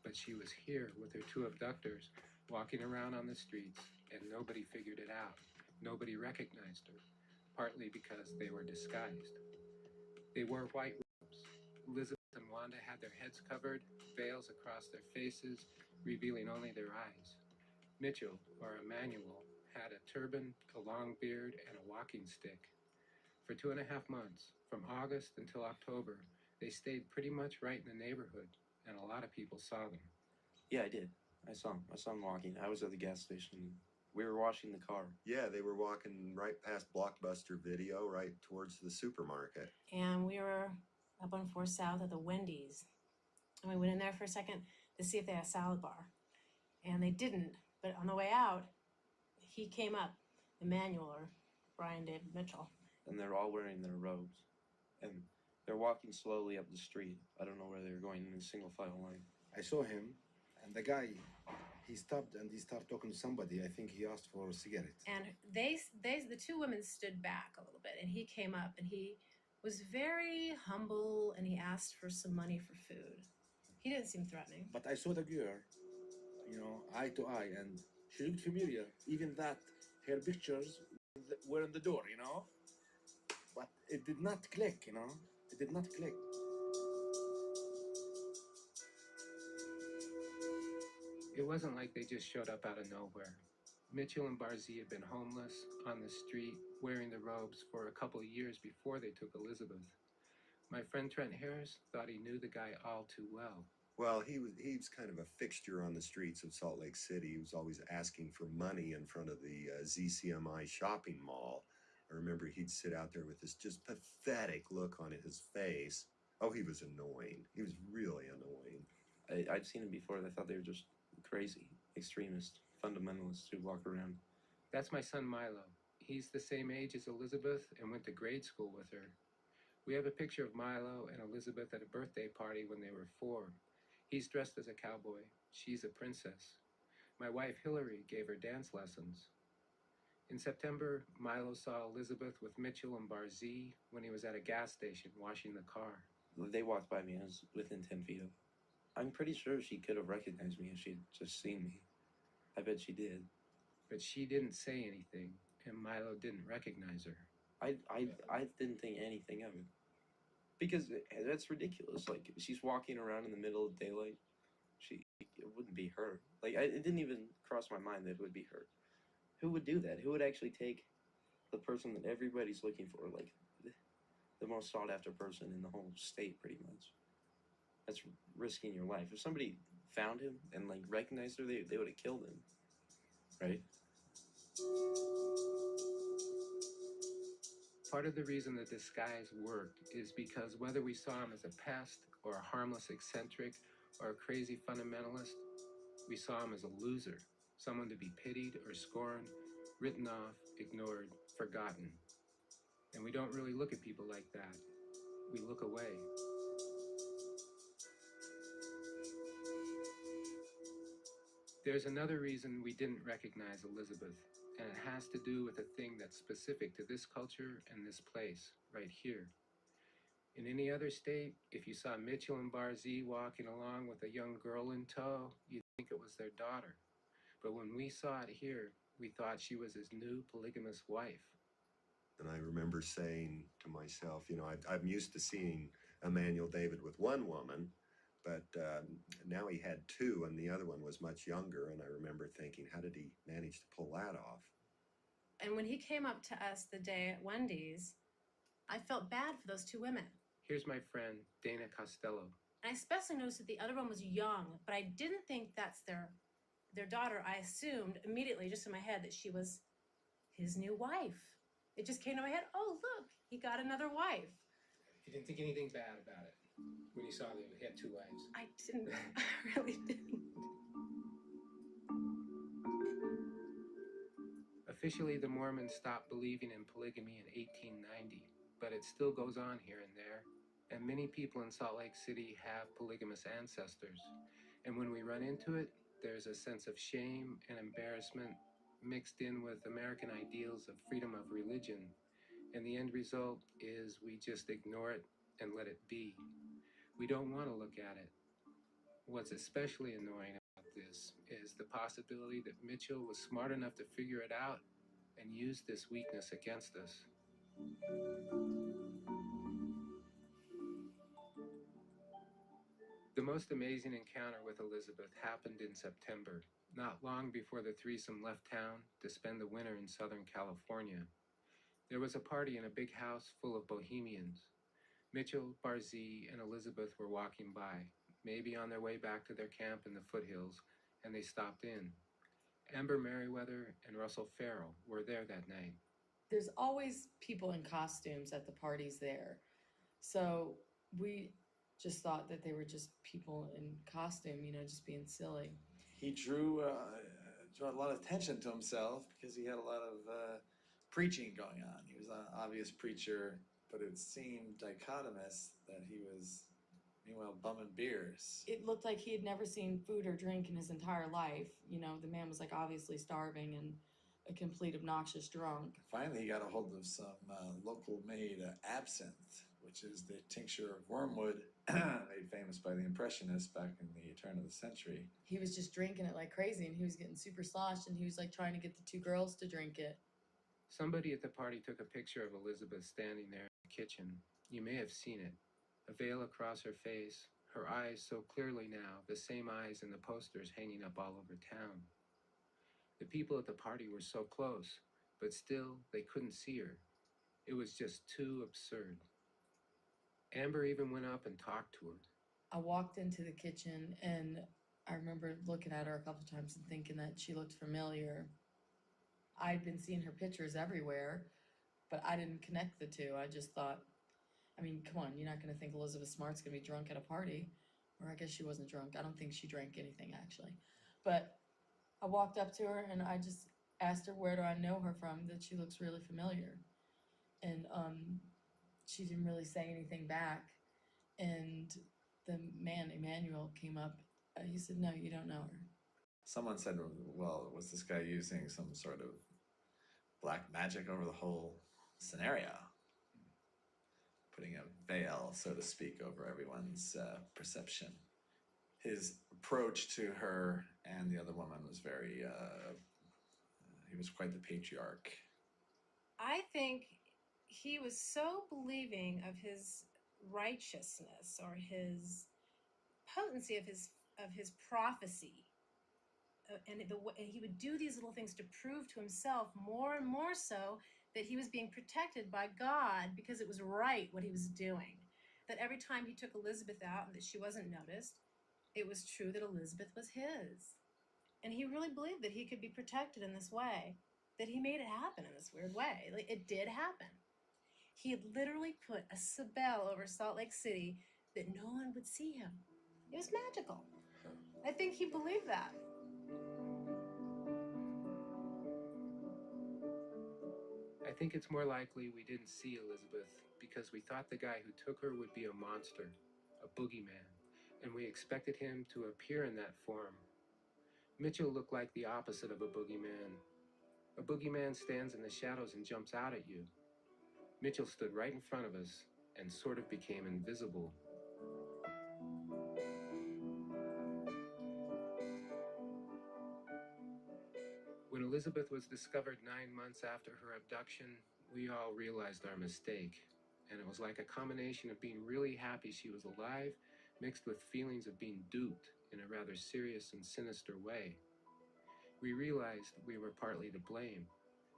But she was here with her two abductors, walking around on the streets, and nobody figured it out. Nobody recognized her, partly because they were disguised. They wore white robes. Elizabeth and Wanda had their heads covered, veils across their faces, revealing only their eyes. Mitchell, or Emmanuel, had a turban, a long beard, and a walking stick. For 2.5 months, from August until October, they stayed pretty much right in the neighborhood, and a lot of people saw them. Yeah, I did. I saw him walking. I was at the gas station. We were washing the car. Yeah, they were walking right past Blockbuster Video, right towards the supermarket. And we were up on 4th South at the Wendy's. And we went in there for a second to see if they had a salad bar. And they didn't. But on the way out, he came up, Emmanuel, or Brian David Mitchell. And they're all wearing their robes. And they're walking slowly up the street. I don't know where they were going in a single file line. I saw him, and the guy, he stopped and he started talking to somebody. I think he asked for a cigarette. And the two women stood back a little bit, and he came up, and he was very humble, and he asked for some money for food. He didn't seem threatening. But I saw the girl, eye to eye, and she looked familiar. Even that, her pictures were on the door, But it did not click, It did not click. It wasn't like they just showed up out of nowhere. Mitchell and Barzee had been homeless, on the street, wearing the robes for a couple of years before they took Elizabeth. My friend Trent Harris thought he knew the guy all too well. Well, he was kind of a fixture on the streets of Salt Lake City. He was always asking for money in front of the ZCMI shopping mall. I remember he'd sit out there with this just pathetic look on his face. Oh, he was annoying. He was really annoying. I'd seen him before. I thought they were just crazy, extremist, fundamentalists who walk around. That's my son Milo. He's the same age as Elizabeth and went to grade school with her. We have a picture of Milo and Elizabeth at a birthday party when they were 4. He's dressed as a cowboy. She's a princess. My wife Hillary gave her dance lessons. In September, Milo saw Elizabeth with Mitchell and Barzee when he was at a gas station washing the car. They walked by me. I was within 10 feet of them. I'm pretty sure she could have recognized me if she'd just seen me. I bet she did. But she didn't say anything, and Milo didn't recognize her. I didn't think anything of it. Because that's ridiculous. Like, she's walking around in the middle of daylight. It wouldn't be her. Like, it didn't even cross my mind that it would be her. Who would do that? Who would actually take the person that everybody's looking for, like the most sought after person in the whole state, pretty much? That's risking your life. If somebody found him and like recognized her, they would have killed him, right? Part of the reason the disguise worked is because whether we saw him as a pest or a harmless eccentric or a crazy fundamentalist, We saw him as a loser, someone to be pitied or scorned, written off, ignored, forgotten. And we don't really look at people like that. We look away. There's another reason we didn't recognize Elizabeth, and it has to do with a thing that's specific to this culture and this place, right here. In any other state, if you saw Mitchell and Barzee walking along with a young girl in tow, you'd think it was their daughter. But when we saw it here, we thought she was his new polygamous wife. And I remember saying to myself, you know, I'm used to seeing Emmanuel David with one woman, but now he had two, and the other one was much younger. And I remember thinking, how did he manage to pull that off? And when he came up to us the day at Wendy's, I felt bad for those two women. Here's my friend, Dana Costello. And I especially noticed that the other one was young, but I didn't think that's their daughter. I assumed immediately, just in my head, that she was his new wife. It just came to my head, oh, look, he got another wife. You didn't think anything bad about it when you saw that he had two wives? I didn't. I really didn't. Officially, the Mormons stopped believing in polygamy in 1890, but it still goes on here and there. And many people in Salt Lake City have polygamous ancestors. And when we run into it, there's a sense of shame and embarrassment mixed in with American ideals of freedom of religion. And the end result is we just ignore it and let it be. We don't want to look at it. What's especially annoying about this is the possibility that Mitchell was smart enough to figure it out and use this weakness against us. The most amazing encounter with Elizabeth happened in September, not long before the threesome left town to spend the winter in Southern California. There was a party in a big house full of bohemians. Mitchell, Barzee, and Elizabeth were walking by, maybe on their way back to their camp in the foothills, and they stopped in. Amber Merriweather and Russell Farrell were there that night. There's always people in costumes at the parties there. So we just thought that they were just people in costume, you know, just being silly. He drew a lot of attention to himself because he had a lot of preaching going on. He was an obvious preacher, but it seemed dichotomous that he was, meanwhile, bumming beers. It looked like he had never seen food or drink in his entire life. You know, the man was like obviously starving and a complete obnoxious drunk. Finally, he got a hold of some local made absinthe, which is the tincture of wormwood made famous by the Impressionists back in the turn of the century. He was just drinking it like crazy, and he was getting super sloshed, and he was like trying to get the two girls to drink it. Somebody at the party took a picture of Elizabeth standing there in the kitchen. You may have seen it. A veil across her face, her eyes so clearly now, the same eyes in the posters hanging up all over town. The people at the party were so close, but still they couldn't see her. It was just too absurd. Amber even went up and talked to her. I walked into the kitchen, and I remember looking at her a couple times and thinking that she looked familiar. I'd been seeing her pictures everywhere, but I didn't connect the two. I just thought, I mean, come on, you're not going to think Elizabeth Smart's going to be drunk at a party. Or I guess she wasn't drunk. I don't think she drank anything, actually. But I walked up to her, and I just asked her, where do I know her from, that she looks really familiar. And she didn't really say anything back. And the man, Emmanuel, came up. He said, no, you don't know her. Someone said, well, was this guy using some sort of black magic over the whole scenario? Putting a veil, so to speak, over everyone's perception. His approach to her and the other woman was very, he was quite the patriarch. I think he was so believing of his righteousness or his potency of his prophecy, and he would do these little things to prove to himself more and more so that he was being protected by God because it was right what he was doing. That every time he took Elizabeth out and that she wasn't noticed, it was true that Elizabeth was his. And he really believed that he could be protected in this way, that he made it happen in this weird way. Like, it did happen. He had literally put a spell over Salt Lake City that no one would see him. It was magical. I think he believed that. I think it's more likely we didn't see Elizabeth because we thought the guy who took her would be a monster, a boogeyman, and we expected him to appear in that form. Mitchell looked like the opposite of a boogeyman. A boogeyman stands in the shadows and jumps out at you. Mitchell stood right in front of us and sort of became invisible. When Elizabeth was discovered 9 months after her abduction, we all realized our mistake. And it was like a combination of being really happy she was alive, mixed with feelings of being duped in a rather serious and sinister way. We realized we were partly to blame,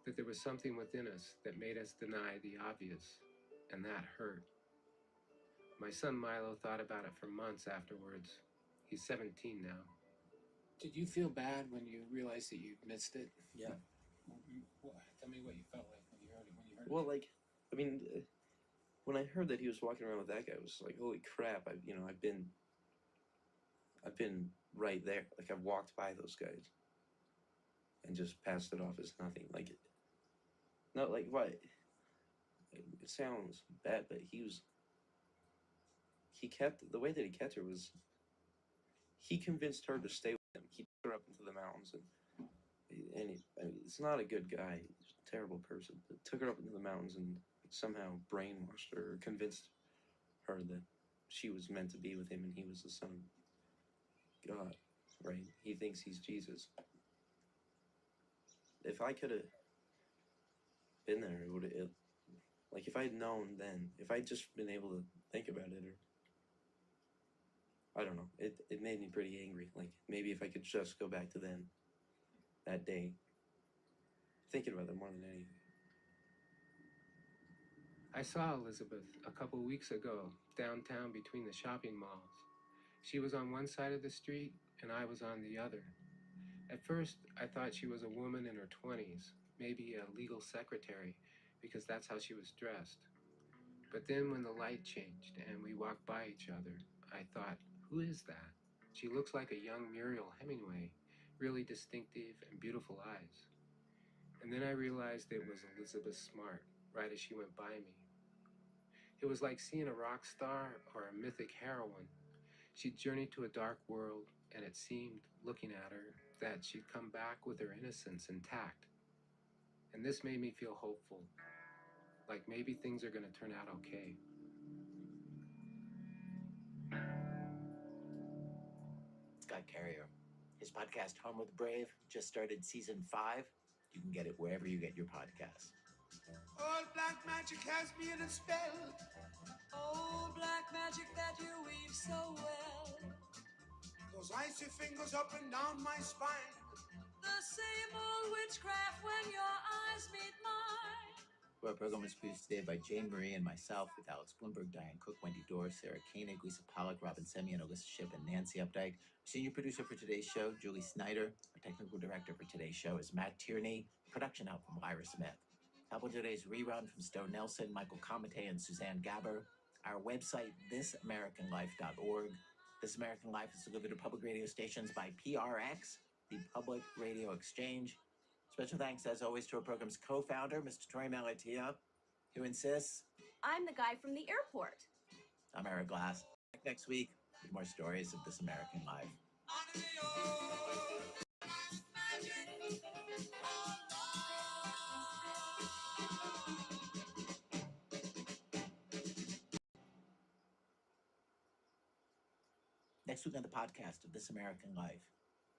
that there was something within us that made us deny the obvious, and that hurt. My son Milo thought about it for months afterwards. He's 17 now. Did you feel bad when you realized that you missed it? Yeah. Tell me what you felt like when you heard it. Well, like, I mean, when I heard that he was walking around with that guy, I was like, holy crap! I've been right there. Like, I've walked by those guys and just passed it off as nothing. Like, not like what? It sounds bad, but the way that he kept her was, he convinced her to stay with him. He took her up into the mountains, and it's not a good guy. He's a terrible person. But took her up into the mountains and somehow brainwashed her, or convinced her that she was meant to be with him and he was the son of God, right? He thinks he's Jesus. If I could have been there, like if I'd known then, if I'd just been able to think about it, or I don't know, it made me pretty angry. Like, maybe if I could just go back to then, that day, thinking about it more than anything. I saw Elizabeth a couple weeks ago downtown between the shopping malls. She was on one side of the street and I was on the other. At first, I thought she was a woman in her 20s, maybe a legal secretary, because that's how she was dressed. But then when the light changed and we walked by each other, I thought, who is that? She looks like a young Muriel Hemingway, really distinctive and beautiful eyes. And then I realized it was Elizabeth Smart, right as she went by me. It was like seeing a rock star or a mythic heroine. She'd journeyed to a dark world, and it seemed, looking at her, that she'd come back with her innocence intact. And this made me feel hopeful, like maybe things are going to turn out okay. Scott Carrier. His podcast, Home with the Brave, just started season 5. You can get it wherever you get your podcasts. All black magic has me in a spell. Oh, black magic that you weave so well. Those icy fingers up and down my spine. The same old witchcraft when your eyes meet mine. Our program was produced today by Jane Marie and myself, with Alex Bloomberg, Diane Cook, Wendy Dorr, Sarah Koenig, Lisa Pollack, Robin Semyon, Alyssa Shipp, and Nancy Updike. Senior producer for today's show, Julie Snyder. Our technical director for today's show is Matt Tierney. Production help from Lyra Smith. Help with today's rerun from Stone Nelson, Michael Comite, and Suzanne Gabber. Our website, thisamericanlife.org. This American Life is delivered to public radio stations by PRX, the Public Radio Exchange. Special thanks, as always, to our program's co-founder, Mr. Troy Malatia, who insists. I'm the guy from the airport. I'm Eric Glass. Back next week with more stories of This American Life. Next week on the podcast of This American Life.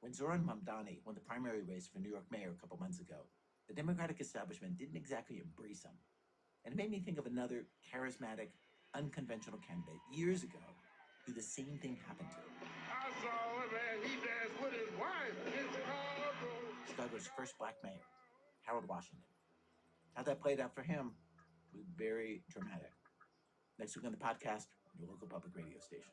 When Zoran Mamdani won the primary race for New York mayor a couple months ago, the Democratic establishment didn't exactly embrace him. And it made me think of another charismatic, unconventional candidate years ago who the same thing happened to. I saw a man, he danced with his wife in Chicago. Chicago's first black mayor, Harold Washington. How that played out for him was very dramatic. Next week on the podcast, your local public radio station.